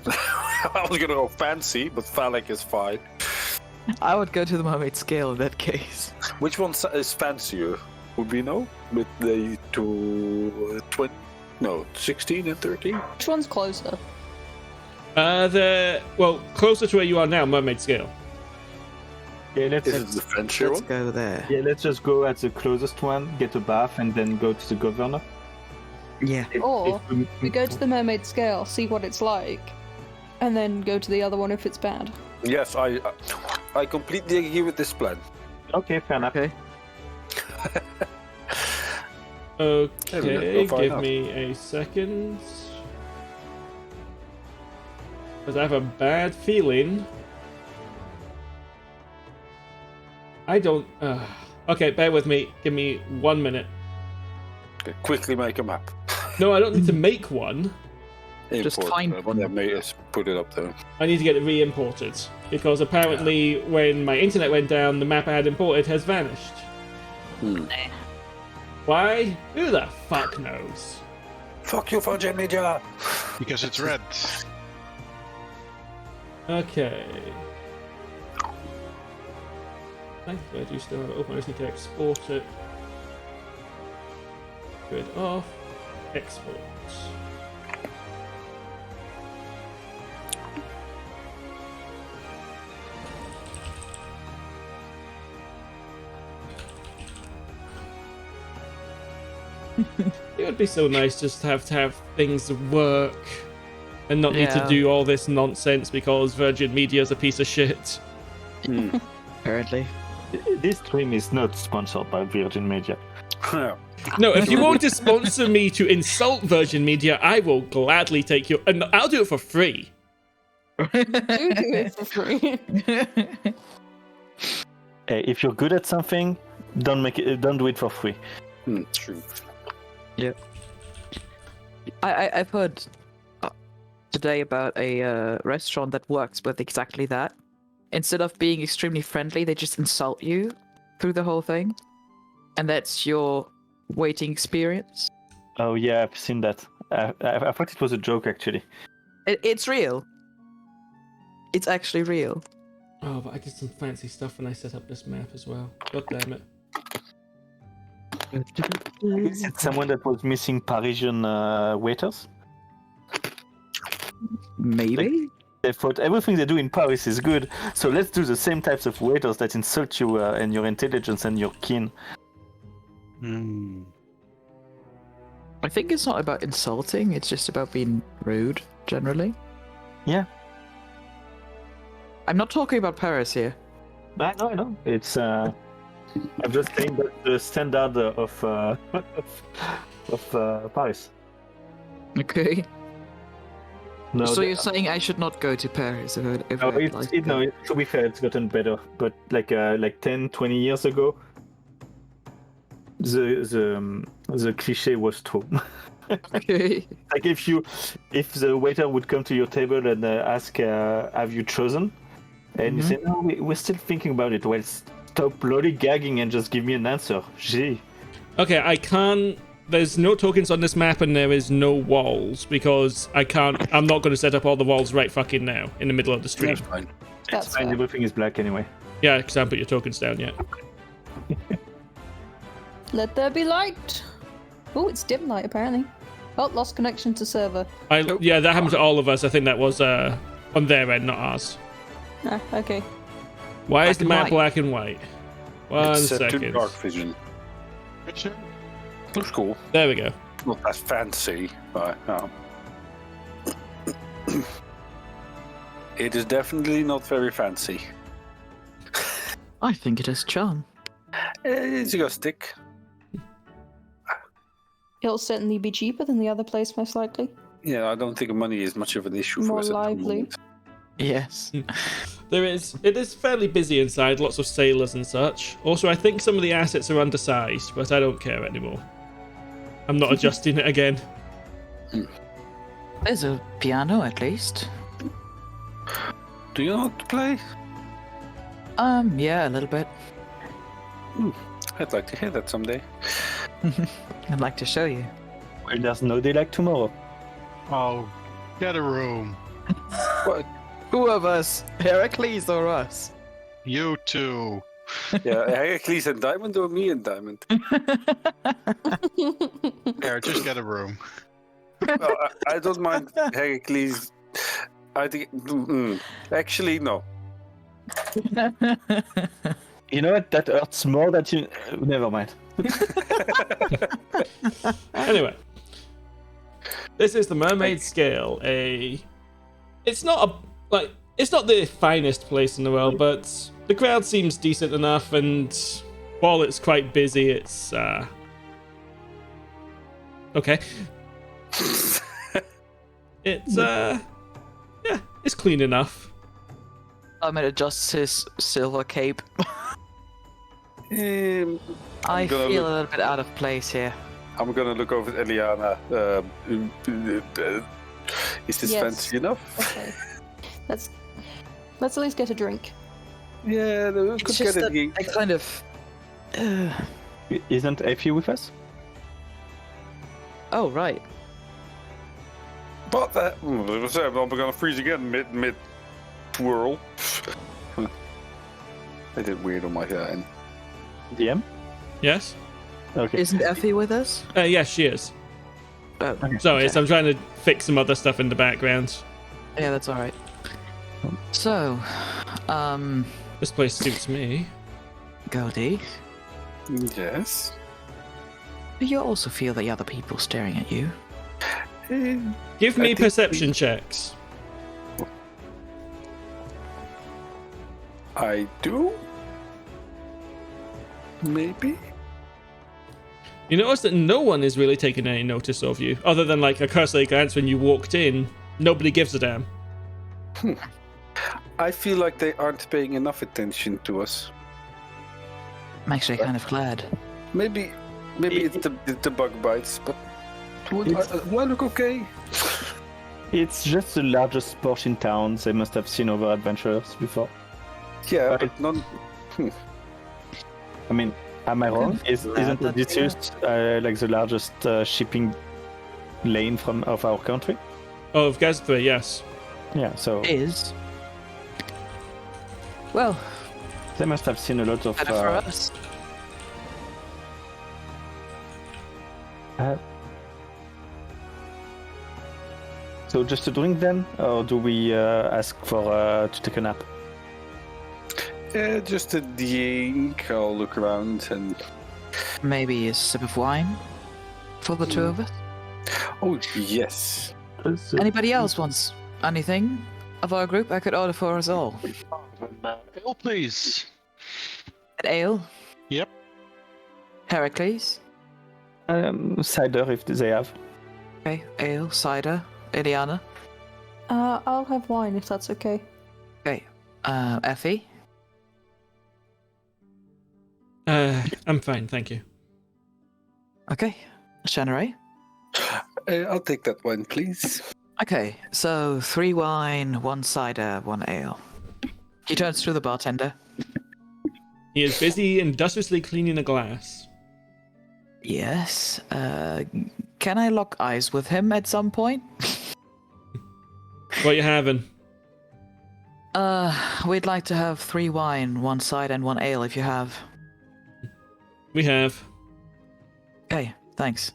I was gonna go fancy, but phallic is fine. I would go to the mermaid scale in that case. Which one is fancier? Would we know? With the 16 and 13? Which one's closer? Closer to where you are now, Mermaid Scale. Yeah, let's Is it the fancier Let's one? go there. yeah, let's just go at the closest one, get a bath, and then go to the governor. Yeah. Or If we go to the mermaid scale, see what it's like, and then go to the other one if it's bad. Yes, I completely agree with this plan. Okay, fair enough. Okay. Okay, go find give out. me a second. Because I have a bad feeling. I don't. Okay, bear with me. Give me 1 minute. Okay, quickly make a map. No, I don't need to make one. Just Import, find one. yeah, put it up there. I need to get it re-imported. Because apparently when my internet went down, the map I had imported has vanished. Why? Who the fuck knows? Fuck you, Virgin Media! Because it's red. Okay. I do still have it open. I just need to export it. Good off. Export. It would be so nice just to have things work and not need to Yeah. do all this nonsense because Virgin Media is a piece of shit. Apparently. This stream is not sponsored by Virgin Media. No, if you want to sponsor me to insult Virgin Media, I will gladly take you, and I'll do it for free. Do it for free. If you're good at something, don't do it for free. True. Yep. I've heard today about a restaurant that works with exactly that. Instead of being extremely friendly, they just insult you through the whole thing. And that's your waiting experience. Oh yeah, I've seen that. I thought it was a joke actually. It's real. It's actually real. Oh, but I did some fancy stuff when I set up this map as well. God damn it. Is it someone that was missing Parisian waiters? Maybe? They thought everything they do in Paris is good, so let's do the same types of waiters that insult you and your intelligence and your kin. I think it's not about insulting, it's just about being rude, generally. Yeah. I'm not talking about Paris here. I know. It's I'm just saying that the standard of Paris. Okay. No, So you're saying I should not go to Paris if I'd like to go? to be fair, it's gotten better. But like 10, 20 years ago, the cliche was true. Okay. Like if the waiter would come to your table and ask, "Have you chosen?" and you say, "No, we're still thinking about it." Well, stop lollygagging and just give me an answer. Gee. Okay, I can't. There's no tokens on this map and there is no walls because I'm not going to set up all the walls right fucking now in the middle of the stream. That's fine. That's It's fine, fair. everything is black anyway. Yeah, because I haven't put your tokens down yet. Let there be light. Oh, it's dim light apparently. Oh, lost connection to server. Yeah, that happened to all of us. I think that was on their end, not ours. Ah, okay. Why is Black the and map white. black and white? One It's too second. dark vision. Looks cool. There we go. Not that fancy, but it is definitely not very fancy. I think it has charm. It's a stick. It'll certainly be cheaper than the other place, most likely. Yeah, I don't think money is much of an issue More for us. at the lively. moment. Yes. It is fairly busy inside, lots of sailors and such. Also, I think some of the assets are undersized, but I don't care anymore. I'm not adjusting it again. There's a piano at least. Do you know how to play? Yeah, a little bit. I'd like to hear that someday. I'd like to show you. Well, there's no day like tomorrow. Oh, get a room. Who of us? Heracles or us? You two. Yeah, Heracles and Diamond or me and Diamond? There, just get a room. No, I don't mind Heracles. I think. Actually, no. You know what? That hurts more that you. Never mind. Anyway, this is the Mermaid Scale. It's not the finest place in the world, but the crowd seems decent enough, and while it's quite busy, it's okay. It's It's clean enough. adjusts his silver cape. I gonna feel look- a little bit out of place here. I'm gonna look over at Eliana. Is this Yes. fancy enough? Okay. Let's at least get a drink. Yeah, we It's could just get that it. I kind of. Isn't Effie with us? Oh right. But that, I'm gonna freeze again mid twirl. I did weird on my end. DM? Yes? Okay. Isn't Effie with us? Yes, she is. Oh, Sorry, okay. so I'm trying to fix some other stuff in the background. Yeah, that's all right. So, This place suits me. Goldie, Yes. do you also feel the other people staring at you? Give I me think perception checks. I do. Maybe. You notice that no one is really taking any notice of you, other than like a cursory glance when you walked in. Nobody gives a damn. I feel like they aren't paying enough attention to us. I'm actually kind of glad. Maybe it's the bug bites, but do I look okay? It's just the largest Porsche in town. They must have seen other adventurers before. Yeah, Right. but none. I mean, am I wrong? Isn't that Odysseus like the largest shipping lane of our country? Oh, of Gaspar, yes. Yeah, so Is well they must have seen a lot of. better for us. So just a drink then, or do we ask for to take a nap? Yeah, just a drink. I'll look around and. Maybe a sip of wine for the two of us. Oh yes. Anybody else wants anything of our group? I could order for us all. Ale, please. An ale. Yep. Heracles. Cider if they have. Okay, ale, cider. Eliana. I'll have wine if that's okay. Okay. Effie. I'm fine, thank you. Okay. Shanarei. I'll take that one, please. Okay, so 3 wine, 1 cider, 1 ale. He turns to the bartender. He is busy industriously cleaning a glass. Yes. Can I lock eyes with him at some point? What you having? We'd like to have 3 wine, 1 cider, and 1 ale if you have. We have. Okay, thanks.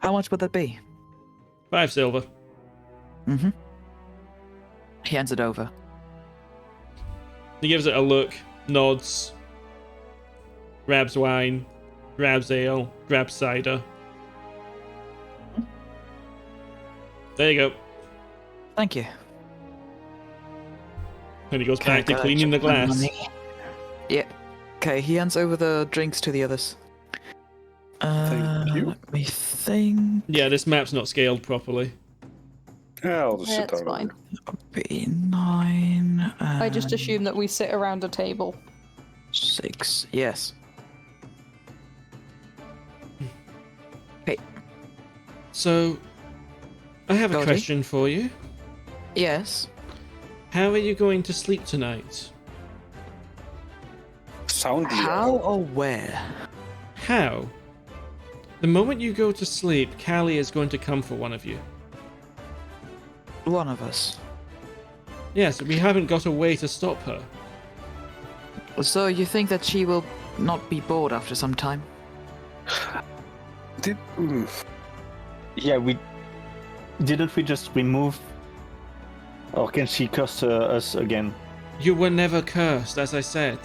How much would that be? 5 silver. Mm-hmm. He hands it over. He gives it a look, nods, grabs wine, grabs ale, grabs cider. There you go. Thank you. And he goes Okay, back to gotta cleaning the check my glass. money. Yeah. Okay, he hands over the drinks to the others. Thank you. Let me think. Yeah, this map's not scaled properly. Yeah, I'll just sit That's down. fine. Be 9. I just assume that we sit around a table. 6. Yes. So, I have a Goldie? question for you. Yes. How are you going to sleep tonight? Soundly. How or where? How? The moment you go to sleep, Callie is going to come for one of you. One of us. Yes, we haven't got a way to stop her. So you think that she will not be bored after some time? Yeah, we didn't we just remove, or can she curse us again? You were never cursed, as I said.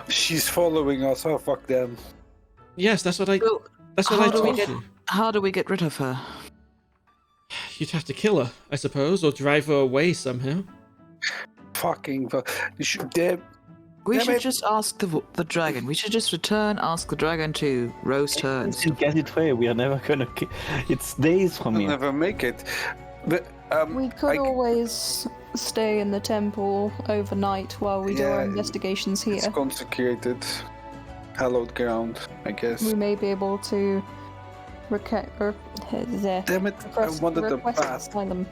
She's following us. Oh, fuck them. Yes, that's what I. So, That's what I how do we told get- you. how do we get rid of her? You'd have to kill her, I suppose, or drive her away somehow. Fucking. Damn. We Damn should it. just ask the dragon. We should just return, ask the dragon to roast her and It's in Gadgetway. We are never gonna. It's days from I'll here. never make it. But We could always stay in the temple overnight while we do our investigations here. It's consecrated, hallowed ground, I guess. We may be able to Damn it! I wanted the bath. asylum.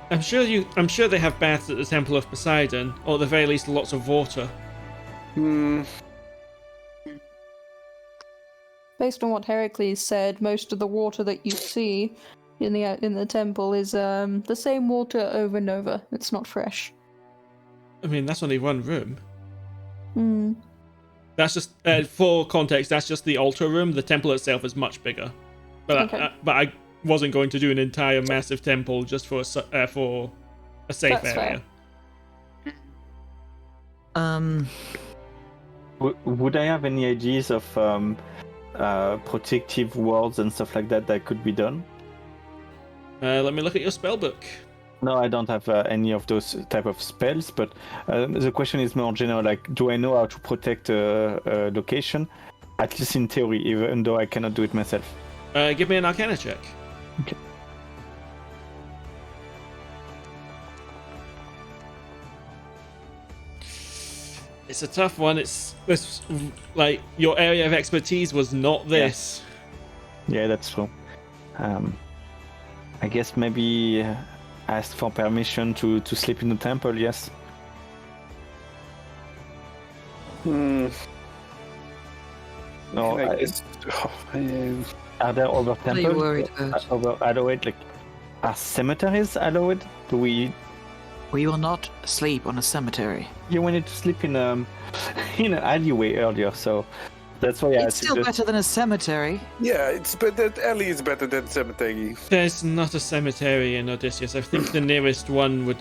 I'm sure they have baths at the Temple of Poseidon, or at the very least lots of water. Based on what Heracles said, most of the water that you see in the temple is the same water over and over. It's not fresh. I mean, that's only one room. Hmm. That's just for context. That's just the altar room. The temple itself is much bigger. But Okay. but I wasn't going to do an entire massive temple just for a safe That's area. fair. Would I have any ideas of protective walls and stuff like that could be done? Let me look at your spell book. No, I don't have any of those type of spells, but the question is more general, like, do I know how to protect a location? At least in theory, even though I cannot do it myself. Give me an Arcana check. Okay. It's a tough one. It's like your area of expertise was not this. Yeah, that's true. I guess maybe ask for permission to sleep in the temple, yes. Hmm. No, I guess. are there other What are temples? you worried about? Allowed, like, are cemeteries allowed? Do we? We will not sleep on a cemetery. You wanted to sleep in an alleyway earlier, so that's why I It's still suggest- better than a cemetery. Yeah, it's better. Alley is better than cemetery. There's not a cemetery in Odysseus. I think the nearest one would.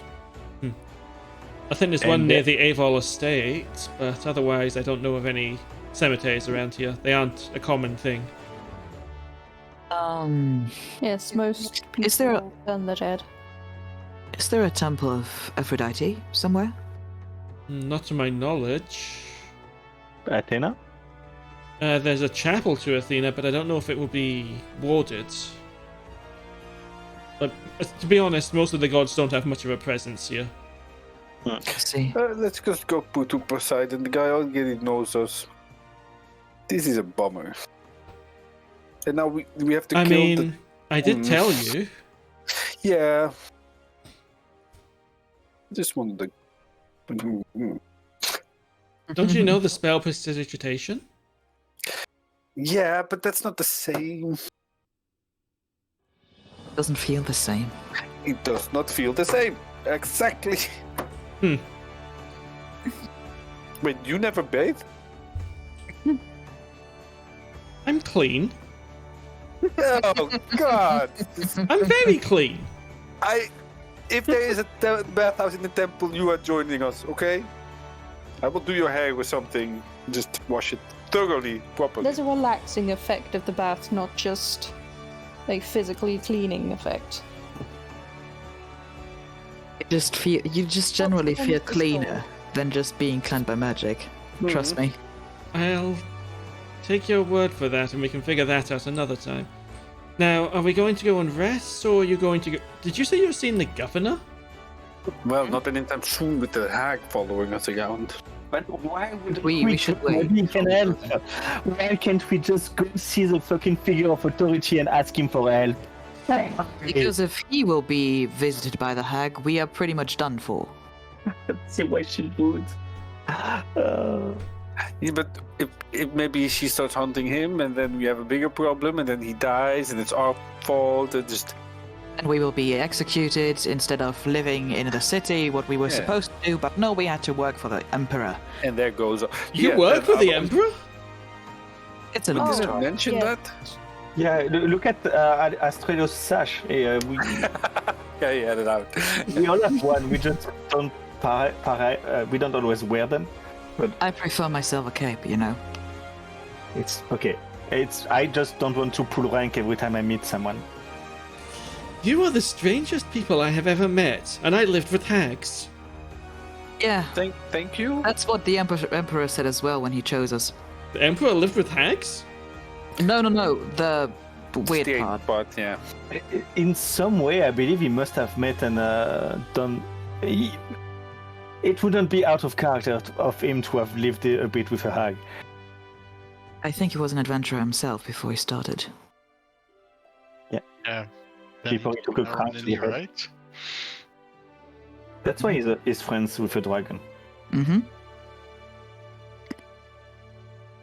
I think there's one And near the Avol estate, but otherwise I don't know of any cemeteries around here. They aren't a common thing. Yes, most people Is there a- burn the dead. Is there a temple of Aphrodite somewhere? Not to my knowledge. Athena? There's a chapel to Athena, but I don't know if it will be warded. But to be honest, most of the gods don't have much of a presence here. I see. Let's just go to Poseidon. The guy already knows us. This is a bummer. And now we have to I kill mean, I did tell you. Yeah. Just wanted to. Don't you know the spell prestidigitation? Yeah, but that's not the same. Doesn't feel the same. It does not feel the same. Exactly. Wait, you never bathe? I'm clean. Oh God! I'm very clean. If there is a bathhouse in the temple, you are joining us, okay? I will do your hair with something. Just wash it thoroughly, properly. There's a relaxing effect of the bath, not just a physically cleaning effect. You just generally feel cleaner than just being cleansed by magic. Trust me. I'll take your word for that, and we can figure that out another time. Now, are we going to go and rest, or are you going to go... Did you say you've seen the governor? Well, not anytime soon with the hag following us around. But why would We should wait. Maybe he can help. Why can't we just go see the fucking figure of authority and ask him for help? Because if he will be visited by the hag, we are pretty much done for. See why she would. Yeah, but if maybe she starts hunting him, and then we have a bigger problem, and then he dies, and it's our fault, and just... And we will be executed instead of living in the city, what we were supposed to do, but no, we had to work for the Emperor. And there goes... You work for the Emperor? It's a We long didn't story. mention Yeah. that? Yeah, look at Astraelos' sash. We Yeah, that out. we all have one. We just don't we don't always wear them. I prefer myself a cape, you know. It's okay. I just don't want to pull rank every time I meet someone. You are the strangest people I have ever met, and I lived with hags. Yeah, Thank you. that's what the Emperor said as well when he chose us. The Emperor lived with hags? No, the weird Strange part. part, yeah. In some way, I believe he must have met and done. It wouldn't be out of character of him to have lived a bit with a hag. I think he was an adventurer himself before he started. Yeah. Then People he took a took crash Ireland, to the head. right? That's why he's friends with a dragon. Mm-hmm.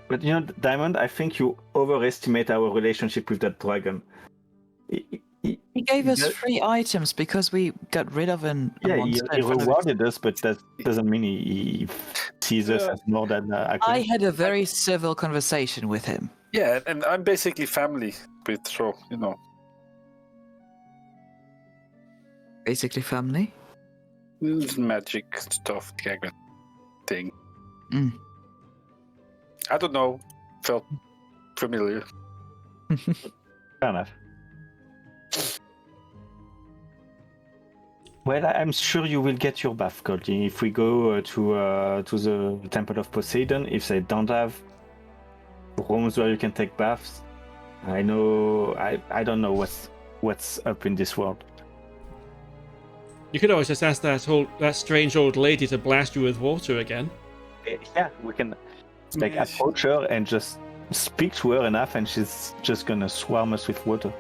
But you know, Diamond, I think you overestimate our relationship with that dragon. He gave us Yeah. free items because we got rid of a Yeah, monster. he in front of his- rewarded us, but that doesn't mean he sees us as more than I actually. had a very civil conversation with him. Yeah, and I'm basically family with, so, you know. Basically family. It's magic stuff, dragon thing. Mm. I don't know. Felt familiar. Fair enough. Well, I'm sure you will get your bath, Goldie. If we go to the Temple of Poseidon, if they don't have rooms where you can take baths, I know I don't know what's up in this world. You could always just ask that strange old lady to blast you with water again. Yeah, we can approach her and just speak to her enough, and she's just gonna swarm us with water.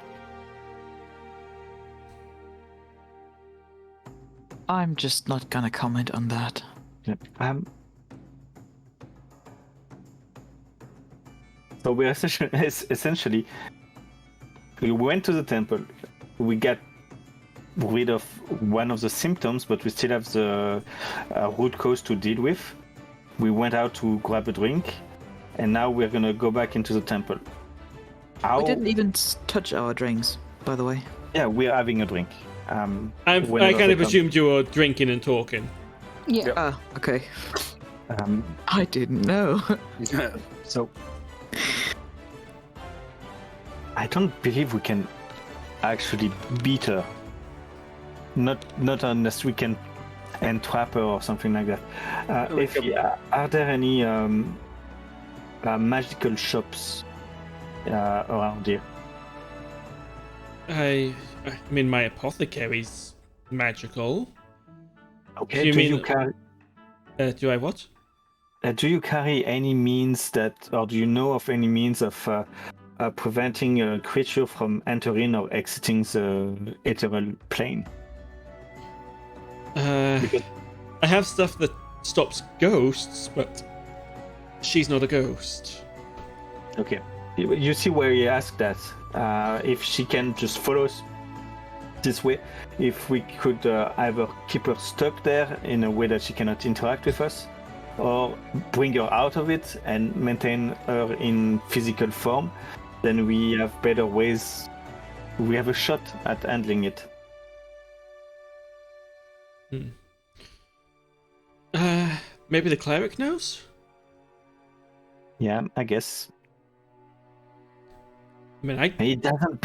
I'm just not gonna comment on that. So we essentially we went to the temple. We got rid of one of the symptoms, but we still have the root cause to deal with. We went out to grab a drink, and now we're gonna go back into the temple. We didn't even touch our drinks, by the way. Yeah, we're having a drink. I whenever kind they of come. assumed you were drinking and talking. Yeah. Ah, okay. Um, I didn't know. So I don't believe we can actually beat her. Not unless we can entrap her or something like that. Are there any magical shops around here? I mean, my apothecary's magical. Okay. Do you mean- you carry? Do I what? Do you carry any means that, or do you know of any means of preventing a creature from entering or exiting the ethereal plane? Because- I have stuff that stops ghosts, but she's not a ghost. Okay. You see where he asked that. If she can just follow us this way, if we could either keep her stuck there in a way that she cannot interact with us, or bring her out of it and maintain her in physical form, then we have better ways. We have a shot at handling it. Maybe the cleric knows? Yeah, I guess. I mean, He doesn't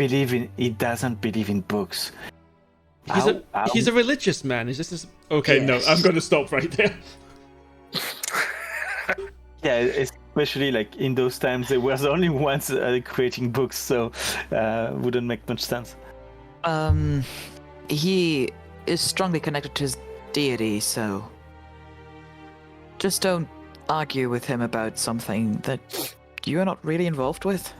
believe in books. he's a religious man. Is this? Okay, no, I'm going to stop right there. Yeah, especially like in those times, there was only ones creating books, so wouldn't make much sense. He is strongly connected to his deity, so just don't argue with him about something that you're not really involved with.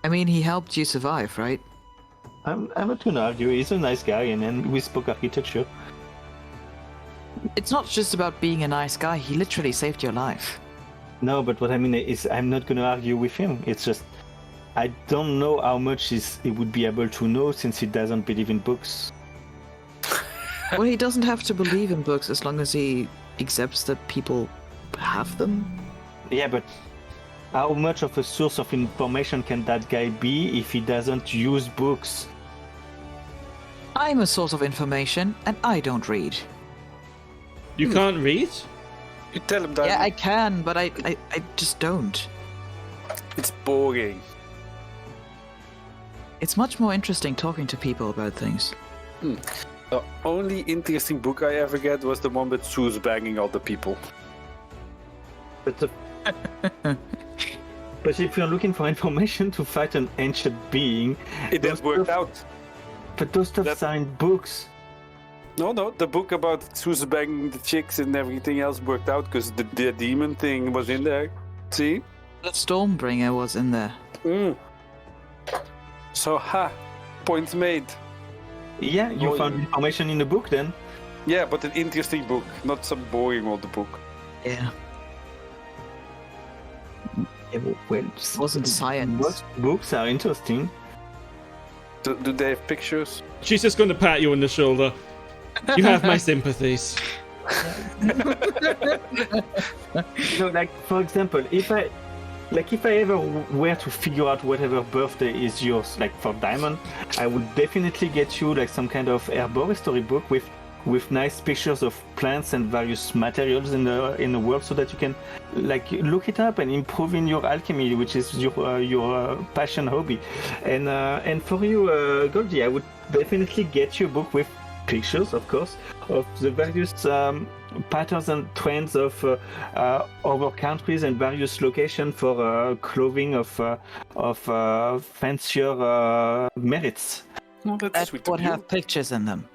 I mean, he helped you survive, right? I'm not gonna argue. He's a nice guy, and then we spoke architecture. It's not just about being a nice guy, he literally saved your life. No, but what I mean is, I'm not gonna argue with him. It's just I don't know how much he would be able to know since he doesn't believe in books. Well, he doesn't have to believe in books as long as he accepts that people have them. Yeah, but how much of a source of information can that guy be if he doesn't use books? I'm a source of information, and I don't read. You can't read? You tell him that Yeah, I can, but I just don't. it's boring. It's much more interesting talking to people about things. The only interesting book I ever get was the one with Zeus banging all the people. But But if you're looking for information to fight an ancient being, It has worked out. But those stuffs are in books. No, the book about Zeus banging the chicks and everything else worked out because the demon thing was in there. See? The Stormbringer was in there. So, point made. Yeah, you found information in the book then? Yeah, but an interesting book, not some boring old book. Yeah. Yeah, well, It wasn't science. Most books are interesting. Do they have pictures? She's just going to pat you on the shoulder. You have my sympathies. Like for example, if I ever were to figure out whatever birthday is yours, like for Diamond, I would definitely get you like some kind of herboristery book with nice pictures of plants and various materials in the world, so that you can like look it up and improve in your alchemy, which is your passion hobby. And for you, Goldie, I would definitely get you a book with pictures, of course, of the various patterns and trends of other countries and various locations for clothing of fancier merits. No, that's That sweet. would have pictures in them.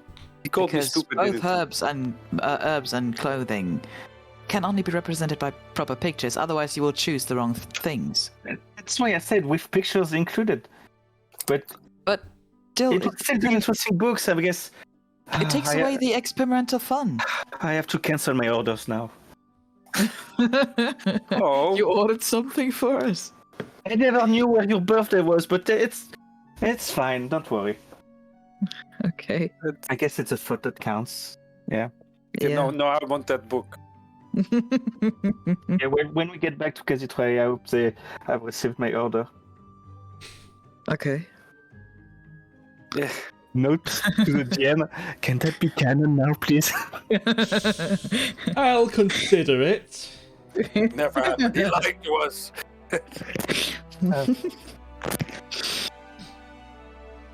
He called me Because stupid. both didn't he? herbs and clothing can only be represented by proper pictures. Otherwise, you will choose the wrong things. That's why I said with pictures included. But Still, it's still interesting books, I guess. it takes away the experimental fun. I have to cancel my orders now. Oh, You ordered something for us. I never knew where your birthday was, but it's fine. Don't worry. Okay. I guess it's a thought that counts. Yeah. no, I want that book. Yeah. When we get back to Kazitrai, I hope they have received my order. Okay. Yeah. Note to the GM. Can that be canon now, please? I'll consider it. Never happened. He lied to us.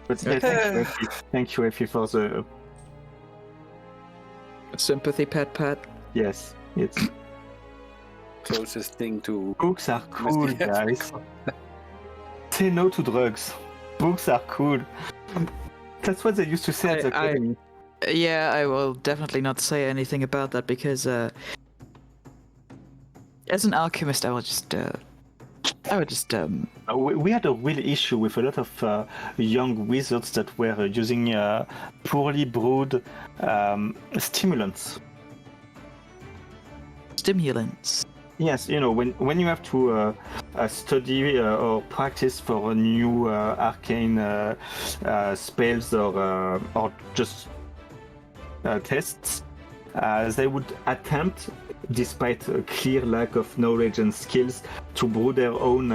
But thank you, Effie, for the Sympathy pat. yes. It's Closest thing to. books are cool, guys. Say no to drugs. Books are cool. That's what they used to say at the academy. Yeah, I will definitely not say anything about that because, as an alchemist, I would just. We had a real issue with a lot of young wizards that were using poorly brewed stimulants. Stimulants. Yes, you know, when you have to study or practice for a new arcane spells or just tests, they would attempt, despite a clear lack of knowledge and skills, to brew their own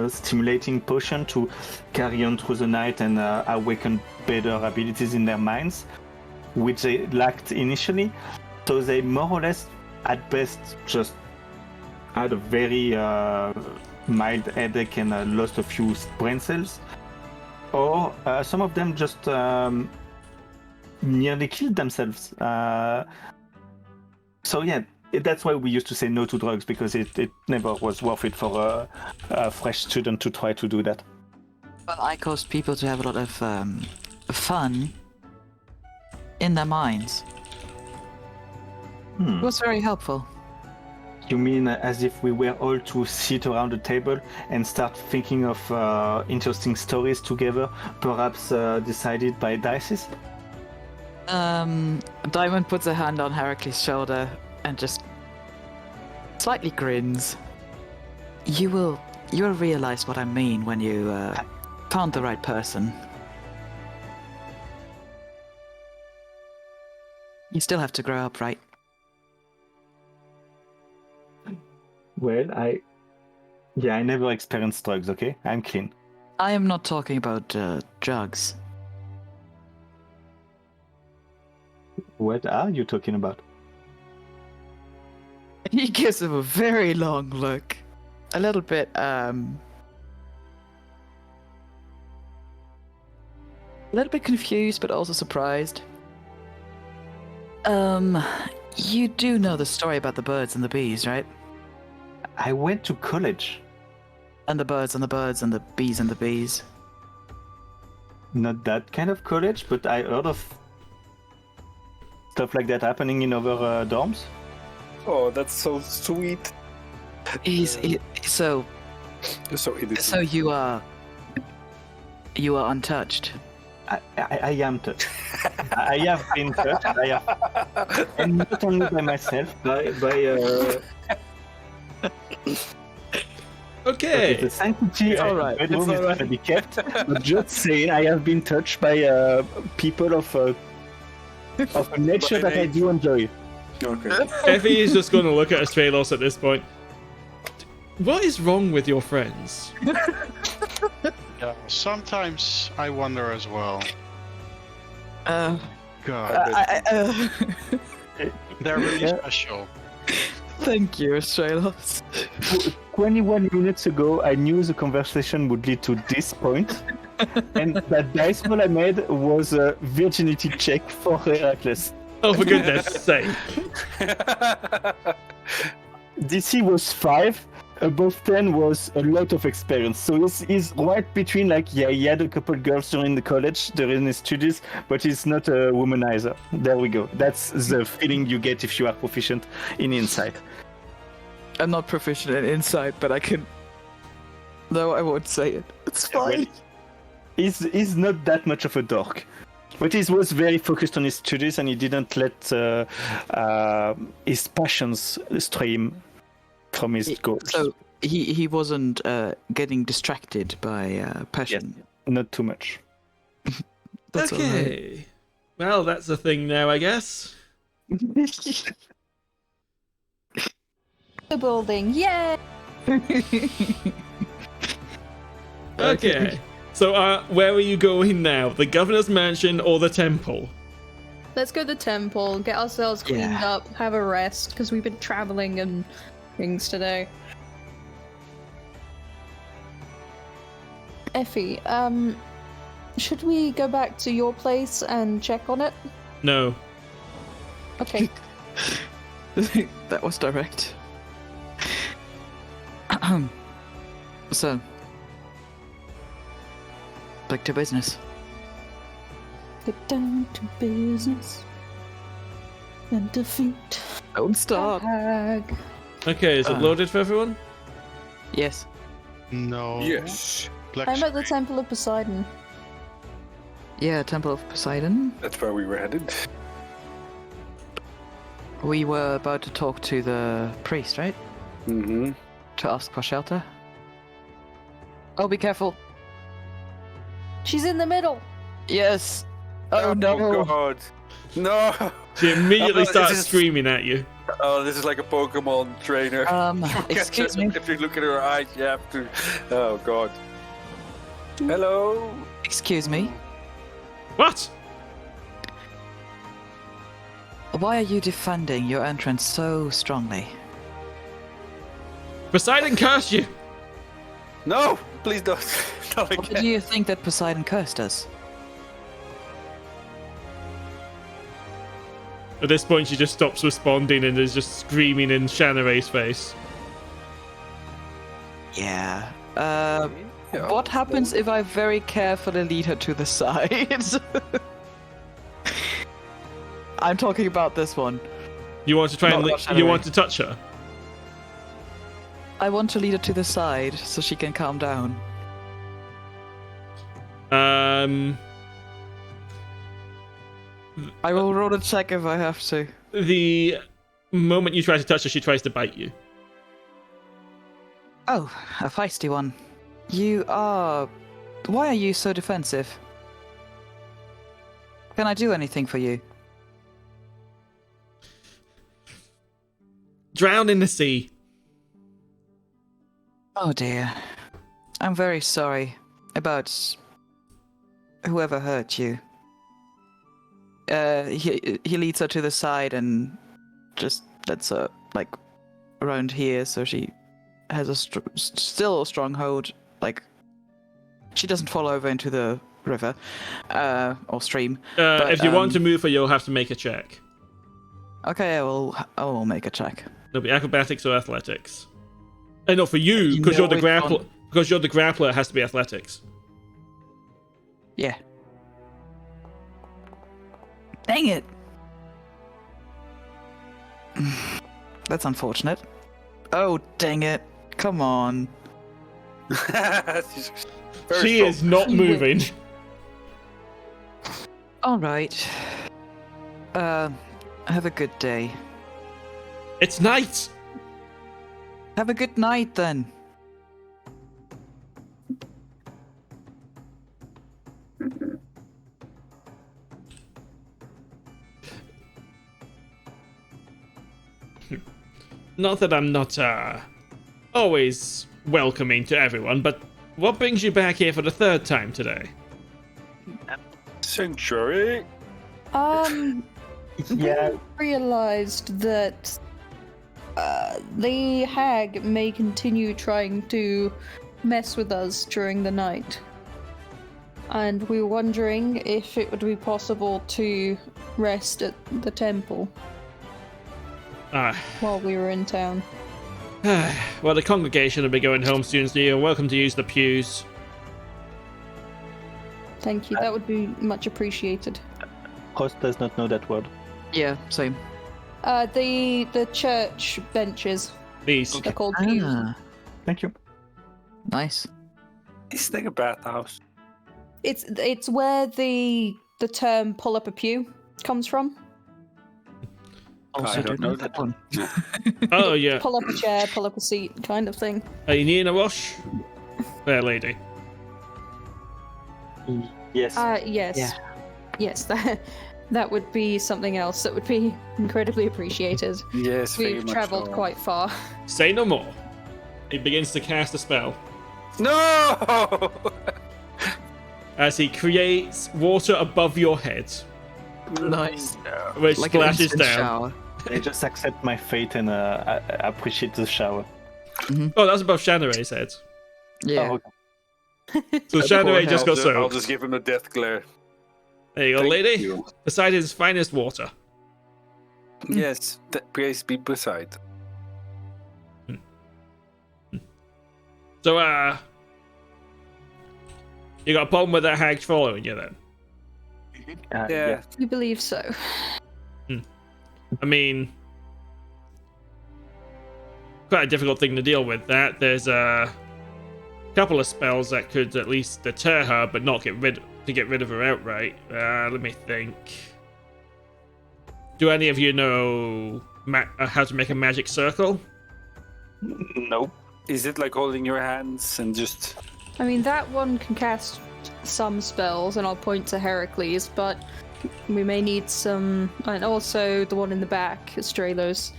stimulating potion to carry on through the night and awaken better abilities in their minds, which they lacked initially. So they more or less, at best, just had a very mild headache and lost a few brain cells. Or some of them just nearly killed themselves. So yeah, that's why we used to say no to drugs, because it never was worth it for a fresh student to try to do that. Well, I caused people to have a lot of fun in their minds. It was very helpful. You mean as if we were all to sit around a table and start thinking of interesting stories together, perhaps decided by dices? Diamond puts a hand on Heracles' shoulder and just slightly grins. You will realize what I mean when you found the right person. You still have to grow up, right? Well, I never experienced drugs, okay? I'm clean. I am not talking about drugs. What are you talking about? He gives him a very long look. A little bit, confused, but also surprised. You do know the story about the birds and the bees, right? I went to college. And the birds and the birds and the bees and the bees. Not that kind of college, but I heard of stuff like that happening in other dorms. Oh, that's so sweet. So You're so innocent. so you are untouched. I am touched. I have been touched. And not only by myself, by Okay. the sanctity It's of all right. the bedroom It's is all right. gonna be kept. But just saying, I have been touched by people of a nature that I do enjoy. Okay. Effie is just going to look at Astraelos at this point. What is wrong with your friends? Yeah. Sometimes I wonder as well. Uh, God, they're really special. Thank you, Astraelos. 21 minutes ago, I knew the conversation would lead to this point, and that dice roll I made was a virginity check for Heracles. Oh, for goodness sake. DC was 5, above 10 was a lot of experience. So he's right between, like, yeah, he had a couple girls during the college, during his studies, but he's not a womanizer. There we go. That's the feeling you get if you are proficient in insight. I'm not proficient in insight, but I can. No, I won't say it. It's fine. He's not that much of a dork. But he was very focused on his studies and he didn't let his passions stream from his goals. So he wasn't getting distracted by passion. Not too much. That's all right. Okay. Well, that's a thing now, I guess. The building, yay! Okay. So, where are you going now? The governor's mansion or the temple? Let's go to the temple, get ourselves cleaned Yeah. up, have a rest, because we've been traveling and things today. Effie, should we go back to your place and check on it? No. Okay. That was direct. So, back to business. Get down to business and defeat Don't stop. Hag. Okay, is it loaded for everyone? Yes. No. Yes. Black I'm at the screen. Temple of Poseidon. Yeah, Temple of Poseidon. That's where we were headed. We were about to talk to the priest, right? Mm-hmm. To ask for shelter. Oh, be careful. She's in the middle. Yes. Oh no. God. No. She immediately Oh, this starts is- screaming at you. Oh, this is like a Pokemon trainer. Excuse me. If you look at her eyes, you have to. Oh God. Hello. Excuse me. What? Why are you defending your entrance so strongly? Poseidon cursed you! No, please don't. Not What again. do you think that Poseidon cursed us? At this point, she just stops responding and is just screaming in Shanarei's face. Yeah. Yeah. What happens if I very carefully lead her to the side? I'm talking about this one. You want to try Not and Shanarei. you want to touch her? I want to lead her to the side so she can calm down. I will roll a check if I have to. The moment you try to touch her, she tries to bite you. Oh, a feisty one. You are... Why are you so defensive? Can I do anything for you? Drown in the sea. Oh dear. I'm very sorry about whoever hurt you. He leads her to the side and just lets her, like, around here so she has a still a strong hold. Like, she doesn't fall over into the river or stream. But, If you want to move her, you'll have to make a check. Okay, I will make a check. It'll be acrobatics or athletics. No, for you, You because you're know the which grapple. one. Because you're the grappler, it has to be athletics. Yeah. Dang it! That's unfortunate. Oh, dang it. Come on. She's very She strong. is not moving. Alright. Have a good day. It's night. Have a good night then. Not that I'm not always welcoming to everyone, but what brings you back here for the third time today? Sanctuary. Yeah. We realized that the hag may continue trying to mess with us during the night. And we were wondering if it would be possible to rest at the temple while we were in town. Well, the congregation will be going home soon, so you're welcome to use the pews. Thank you, that would be much appreciated. Frosth does not know that word. Yeah, same. The church benches, Please. they're called pews. Thank you. Nice. It's like a bathhouse. It's where the term pull up a pew comes from. Also, I don't know that one. Oh, yeah. Pull up a chair, pull up a seat, kind of thing. Are you needing a wash? Fair lady. Yes. Yes. Yeah. Yes, that would be something else that would be incredibly appreciated. Yes, very We've much travelled so. quite far. Say no more. He begins to cast a spell No! as he creates water above your head, Nice. which Like an splashes instant down. shower. I just accept my fate and I appreciate the shower. Oh, that's above Shanarei's head. Yeah. Oh, okay. So Shanarei just got I'll soaked. just give him a death glare. There you go, Thank lady. you. Beside his finest water. Yes, praise be beside. So, you got a problem with that hag following you then? Yeah. We believe so. I mean, quite a difficult thing to deal with. That there's a couple of spells that could at least deter her, but not get rid of her outright. Let me think. Do any of you know how to make a magic circle? Nope. Is it like holding your hands and just... I mean, that one can cast some spells, and I'll point to Heracles, but we may need some... And also the one in the back, Astraelos.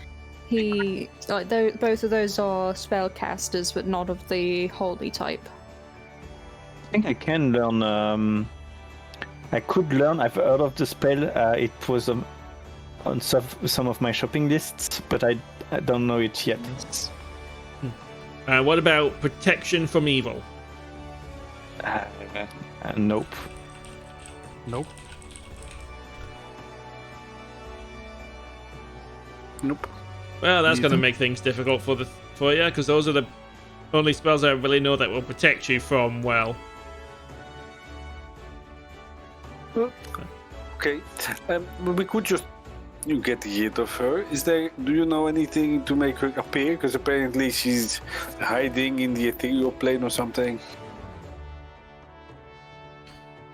Both of those are spellcasters, but not of the holy type. I think I can learn. I could learn. I've heard of the spell. It was on some of my shopping lists, but I don't know it yet. What about protection from evil? Nope. Nope. Well, that's going to make things difficult for you, because those are the only spells I really know that will protect you from, well... Okay. We could just get rid of her. Do you know anything to make her appear? Because apparently she's hiding in the ethereal plane or something.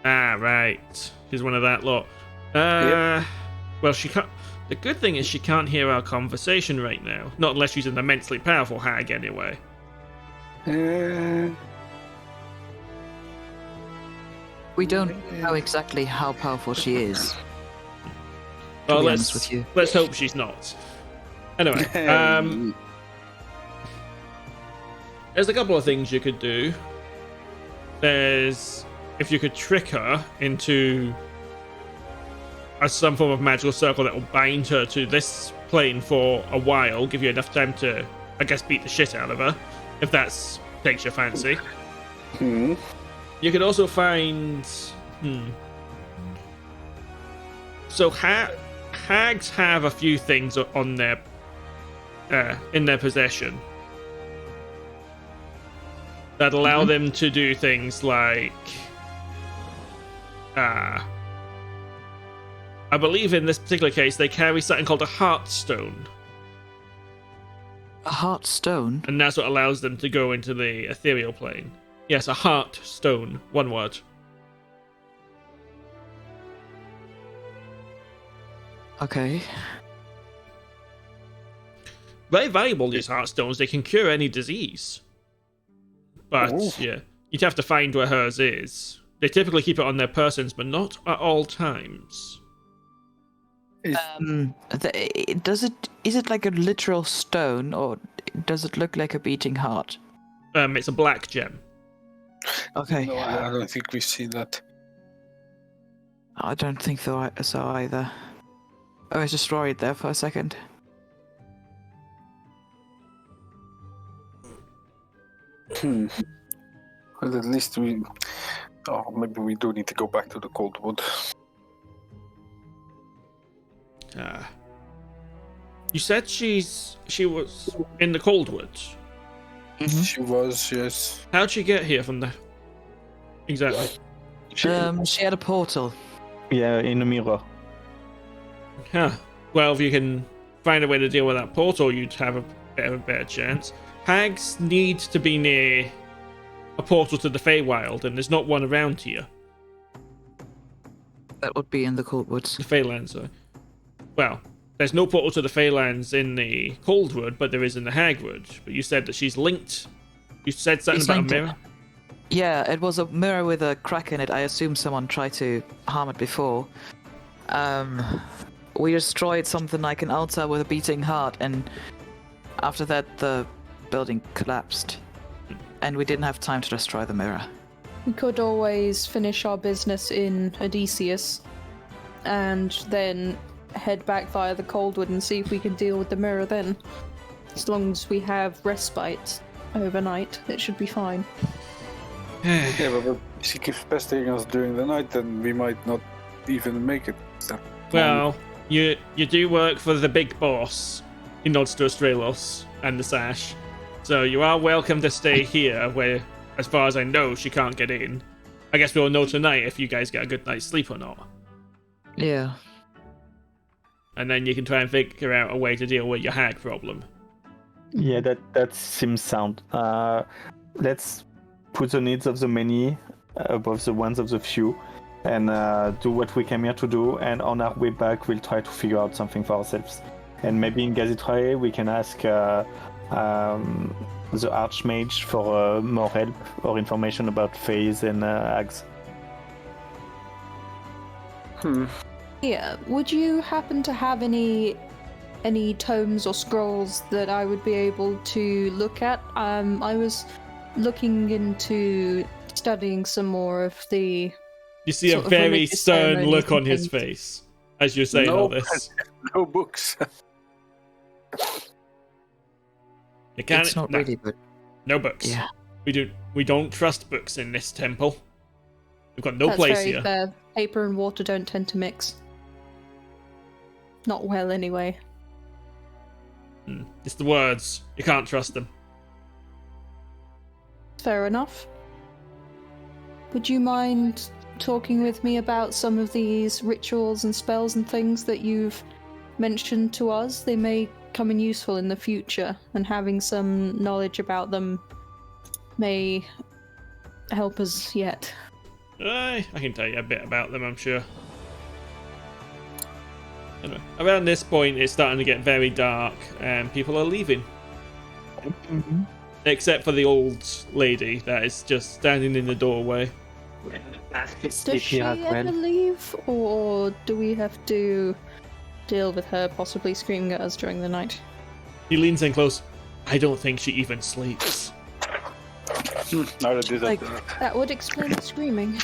Ah, right. She's one of that lot. Yep. Well, she can't... The good thing is she can't hear our conversation right now. Not unless she's an immensely powerful hag, anyway. We don't know exactly how powerful she is. Well, be honest with you. let's hope she's not. Anyway, there's a couple of things you could do. There's... If you could trick her into some form of magical circle that will bind her to this plane for a while, give you enough time to, I guess, beat the shit out of her, if that takes your fancy. Hmm. You could also find... So hags have a few things on their in their possession. that allow them to do things like, I believe in this particular case, they carry something called a heartstone. A heart stone? And that's what allows them to go into the ethereal plane. Yes, a heartstone. One word. Okay. Very valuable, these heartstones. They can cure any disease. But, yeah, you'd have to find where hers is. They typically keep it on their persons, but not at all times. Is it like a literal stone, or does it look like a beating heart? It's a black gem. Okay. No, I don't think we've seen that. I don't think so either. I was just worried there for a second. Well, at least we... Oh, maybe we do need to go back to the Coldwood. You said she was in the Coldwood. She was, yes. How'd she get here from there? Exactly. She had a portal. Yeah, in a mirror. Huh. Well, if you can find a way to deal with that portal, you'd have a bit of a better chance. Hags need to be near a portal to the Feywild, and there's not one around here. That would be in the Coldwoods. The Feylands, sorry. Well, there's no portal to the Feylands in the Coldwood, but there is in the Hagwood. But you said that she's linked. You said something about a mirror? Yeah, it was a mirror with a crack in it. I assume someone tried to harm it before. We destroyed something like an altar with a beating heart, and after that the building collapsed. And we didn't have time to destroy the mirror. We could always finish our business in Odysseus and then head back via the Coldwood and see if we can deal with the mirror then. As long as we have respite overnight, it should be fine. Yeah, but if she keeps pestering us during the night, then we might not even make it. Well, you do work for the big boss. He nods to Astraelos and the sash. So you are welcome to stay here, where, as far as I know, she can't get in. I guess we'll know tonight if you guys get a good night's sleep or not. Yeah. And then you can try and figure out a way to deal with your hag problem. Yeah, that seems sound. Let's put the needs of the many above the ones of the few, and do what we came here to do, and on our way back we'll try to figure out something for ourselves. And maybe in Gazitrae we can ask the Archmage for more help or information about Fays and Hags. Yeah, would you happen to have any tomes or scrolls that I would be able to look at? I was looking into studying some more of the... You see a very stern look on his face as you're saying all this. No books. It's not really good. No books. Yeah. We don't trust books in this temple. We've got no That's place very here. fair. Paper and water don't tend to mix. Not well, anyway. It's the words. You can't trust them. Fair enough. Would you mind talking with me about some of these rituals and spells and things that you've mentioned to us? They may come in useful in the future, and having some knowledge about them may help us yet. I can tell you a bit about them, I'm sure. Anyway, around this point, it's starting to get very dark, and people are leaving. Except for the old lady that is just standing in the doorway. Does she ever leave, or do we have to deal with her possibly screaming at us during the night? He leans in close. I don't think she even sleeps. That would explain the screaming.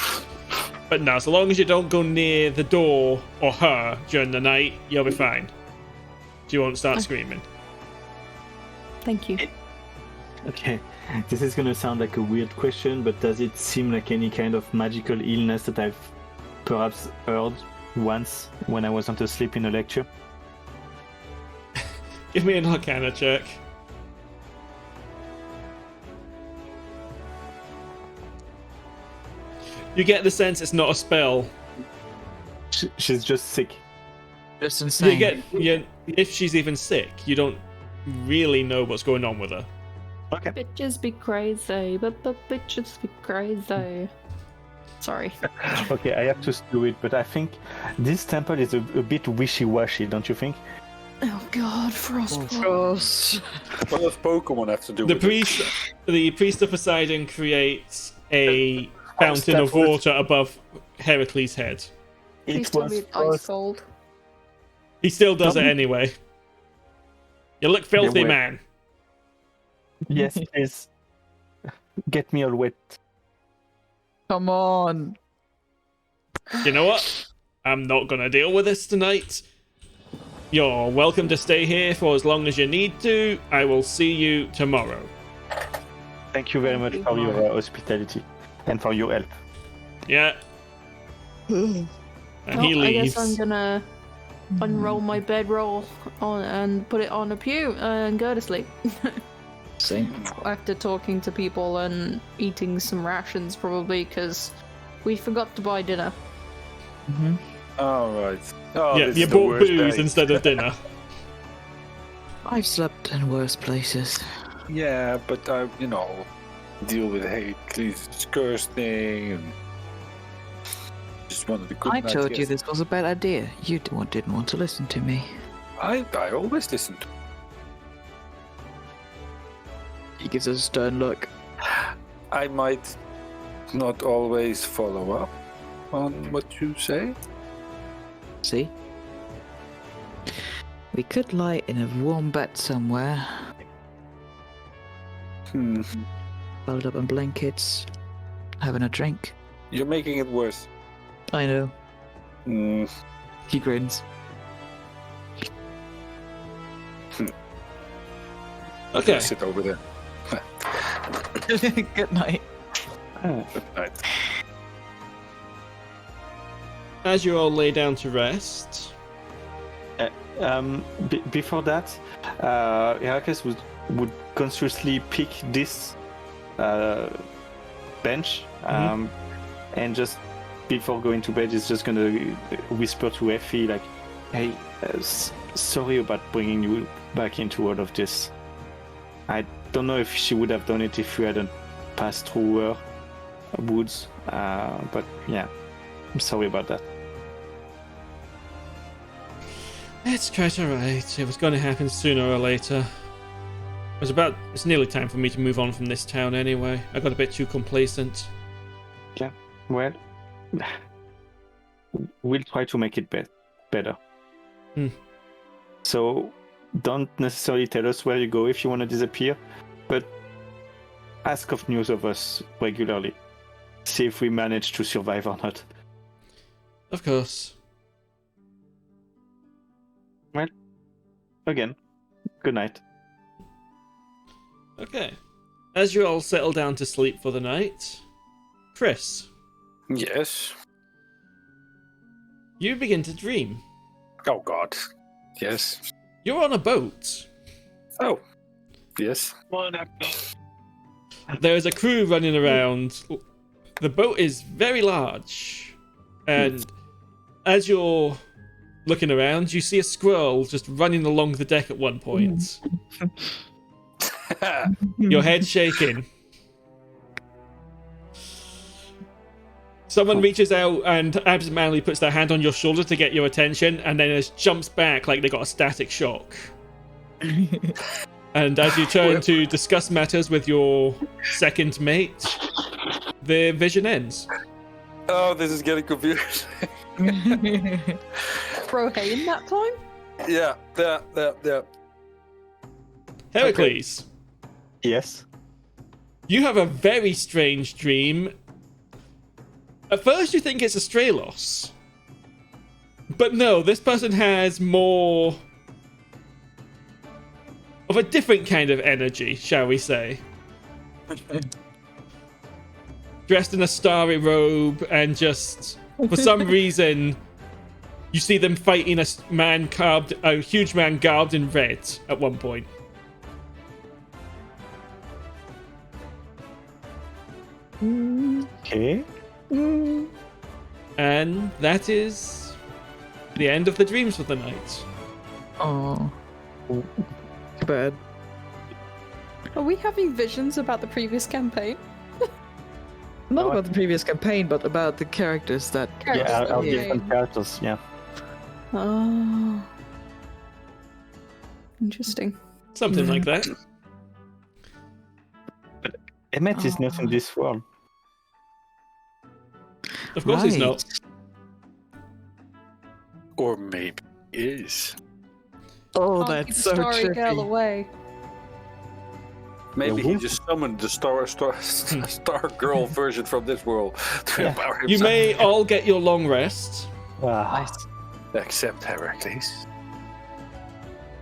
But no, so long as you don't go near the door or her during the night, you'll be fine. She won't start screaming. Thank you. Okay, this is gonna sound like a weird question, but does it seem like any kind of magical illness that I've perhaps heard once when I wasn't asleep in a lecture? Give me an Arcana check. You get the sense it's not a spell. She's just sick. Just insane. If she's even sick, you don't really know what's going on with her. Okay. Bitches be crazy, but bitches be crazy. Sorry. Okay, I have to do it, but I think this temple is a bit wishy-washy, don't you think? Oh god, Frost. What does Pokemon have to do The with priest of Poseidon creates a fountain of water above Heracles' head. Please tell me it's ice cold. He still does it anyway. You look filthy, Yeah, man. Yes, please. Get me all wet. Come on. You know what? I'm not gonna deal with this tonight. You're welcome to stay here for as long as you need to. I will see you tomorrow. Thank you very much for your hospitality and for your help. Yeah. And he Well, I guess leaves. I'm gonna unroll my bedroll on and put it on a pew and go to sleep. Same. After talking to people and eating some rations, probably because we forgot to buy dinner. All right. Oh, Yeah, this you is the bought worst booze day. instead of dinner. I've slept in worse places. Yeah, but I, deal with Heracles' Kirsty and just wanted a good I night's told you rest. this was a bad idea. You didn't want to listen to me. I always listen to. He gives us a stern look. I might not always follow up on what you say. See? We could lie in a warm bed somewhere, bundled up in blankets, having a drink. You're making it worse. I know. Hmm. He grins. Okay. Sit over there. Good night. Good night. As you all lay down to rest, Before that, Heracles would consciously pick this bench, and just before going to bed, is just gonna whisper to Effie like, "Hey, sorry about bringing you back into all of this. I don't know if she would have done it if we hadn't passed through her woods, but yeah, I'm sorry about that." it's quite alright. It was going to happen sooner or later. It's nearly time for me to move on from this town anyway. I got a bit too complacent. Yeah, well, we'll try to make it better. So, don't necessarily tell us where you go if you want to disappear, but ask of news of us regularly. See if we manage to survive or not. Of course. Well, again, good night. Okay. As you all settle down to sleep for the night, Chris, Yes. you begin to dream. Oh God. Yes. You're on a boat. Oh. Yes. There is a crew running around. The boat is very large. And as you're looking around, you see a squirrel just running along the deck at one point. Your head shaking. Someone reaches out and absentmindedly puts their hand on your shoulder to get your attention, and then just jumps back like they got a static shock. And as you turn to discuss matters with your second mate, the vision ends. Oh, this is getting confusing. Throw hay in that time? Yeah. Heracles, Yes. you have a very strange dream. At first you think it's Astraelos. But no, this person has more of a different kind of energy, shall we say. Dressed in a starry robe, and just, for some reason, you see them fighting a huge man garbed in red at one point. Okay. And that is the end of the dreams for the night. Oh. Too bad. Are we having visions about the previous campaign? Not about the previous campaign, but about the characters that. Yeah, our Okay. different characters. Yeah. Oh. Interesting. Something like that. Emmet is not in this world. Of course he's not. Or maybe he is. Oh, Can't keep that's a so starry girl trippy. away. Maybe Yeah, he Wolf- just summoned the star girl version from this world to empower himself. You may all get your long rest. Ah, Nice. Except Heracles.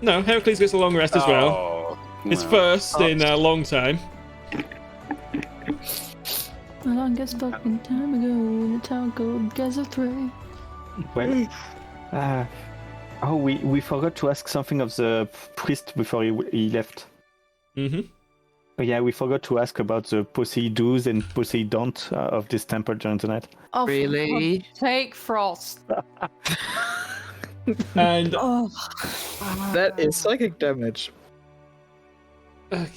No, Heracles gets a long rest as well. Oh, It's well. first in a long time. The longest fucking time ago in the town called Gazathrei. well. We forgot to ask something of the priest before he left. Mm-hmm. Oh, yeah, we forgot to ask about the posse do's and posse don't of this temple during the night. Oh, for Really? God's sake, Frost. And Oh. That is psychic damage. okay,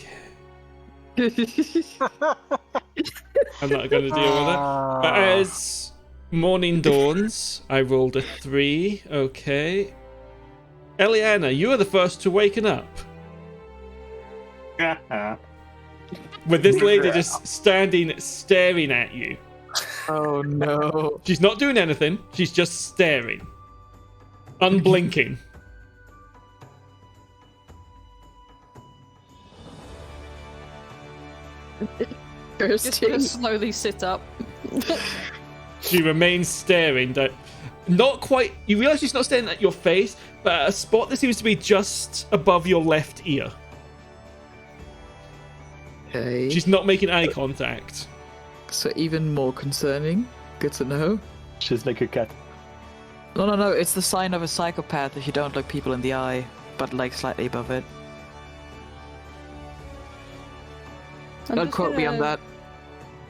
I'm not going to deal with it. But as morning dawns, I rolled a 3. Okay. Eliana, you are the first to waken up. With this lady just standing, staring at you. Oh no. She's not doing anything. She's just staring. Unblinking. Just Kirsty. gonna slowly sit up. She remains staring. Not quite. You realize she's not staring at your face, but at a spot that seems to be just above your left ear. Okay. She's not making eye contact. So even more concerning. Good to know. She's like a cat. No. It's the sign of a psychopath if you don't look people in the eye, but like slightly above it. I'm Don't just quote me on gonna- that.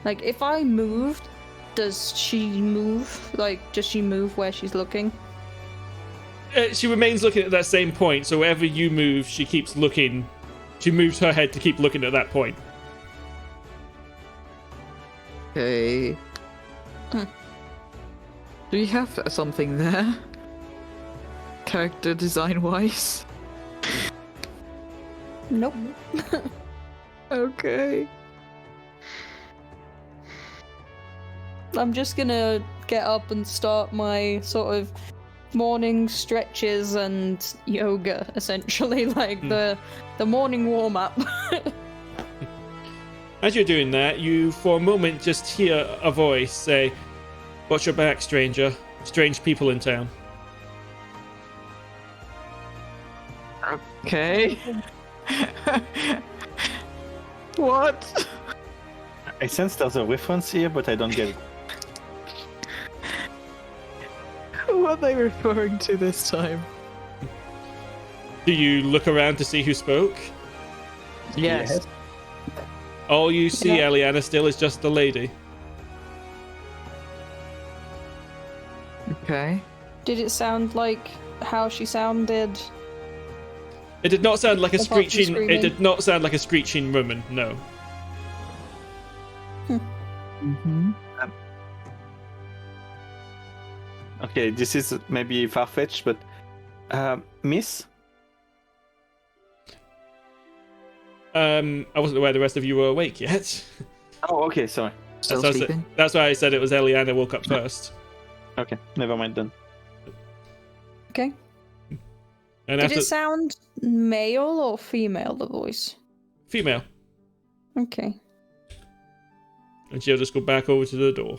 Like, if I moved, does she move? Like, does she move where she's looking? She remains looking at that same point, so wherever you move, she keeps looking. She moves her head to keep looking at that point. Okay. Do you have something there? Character design wise? Nope. Okay. I'm just gonna get up and start my sort of morning stretches and yoga, essentially, like the morning warm up. As you're doing that, you for a moment just hear a voice say, "Watch your back, stranger. Strange people in town." Okay. What? I sense there's a reference here, but I don't get it. Who are they referring to this time? Do you look around to see who spoke? Yes. All you see, Yeah. Eliana, still is just the lady. Okay. Did it sound like how she sounded? It did not sound like a Apart from screeching. It screaming. did not sound like a screeching woman. No. Mm-hmm. Okay, this is maybe far-fetched, but Miss? I wasn't aware the rest of you were awake yet. Oh, okay, sorry. Still That's why I said- sleeping? That's why I said it was Eliana woke up first. Okay, never mind then. Okay. And Did after it sound male or female, the voice? female, Okay. and she'll just go back over to the door.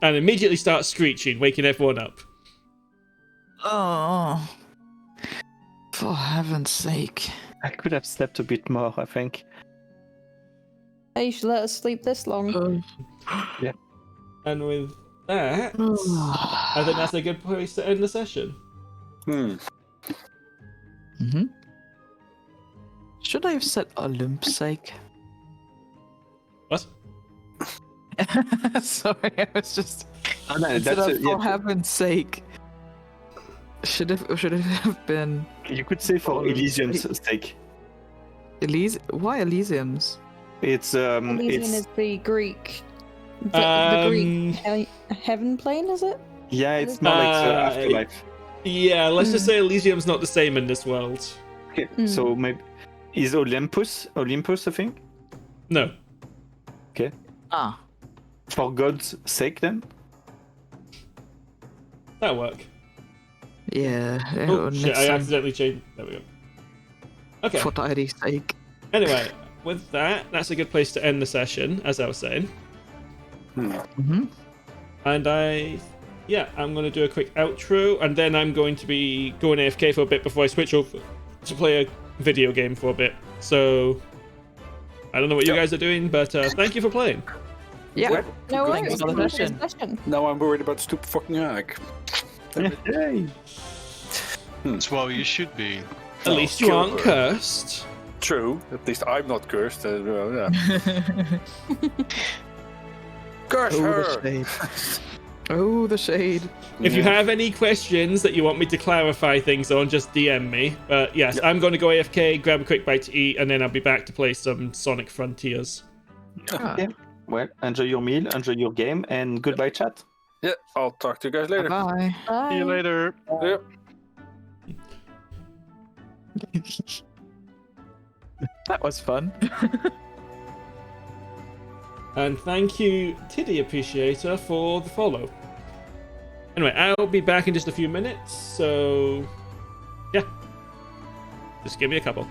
And immediately start screeching, waking everyone up. Oh. For heaven's sake. I could have slept a bit more, I think. Hey, you should let us sleep this long. And with that, I think that's a good place to end the session. Mm-hmm. Should I have said Olymp's sake? What? Sorry, I was just. Oh, no, Instead that's of for heaven's sake. Should it have been you could say for Elysium's sake. Why Elysium's? It's Elysium it's is the Greek. The Greek heaven plane, is it? yeah, it's more like the afterlife. Yeah, let's just say Elysium's not the same in this world. Okay, so maybe is Olympus a thing? No. Ah. For God's sake, then. That'll work. Yeah. Oh, shit, I accidentally changed. There we go. Okay. For tidy's sake. Anyway, with that, that's a good place to end the session, as I was saying. Mm-hmm. And I'm going to do a quick outro, and then I'm going to be going AFK for a bit before I switch over to play a video game for a bit. So, I don't know what you guys are doing, but thank you for playing. Yeah. No Thanks worries. for the Good session. Now I'm worried about stupid fucking hack. Yay! That's well, you should be. At least you aren't cursed. True. At least I'm not cursed. Yeah. Curse her! The shade. Oh, the shade. If you have any questions that you want me to clarify things on, just DM me. But yes, I'm going to go AFK, grab a quick bite to eat, and then I'll be back to play some Sonic Frontiers. Okay. Well, enjoy your meal, enjoy your game, and goodbye, chat. Yeah, I'll talk to you guys later. Bye. See you later. Yeah. That was fun. And thank you, Tiddy Appreciator, for the follow. Anyway, I'll be back in just a few minutes, so yeah. Just give me a couple.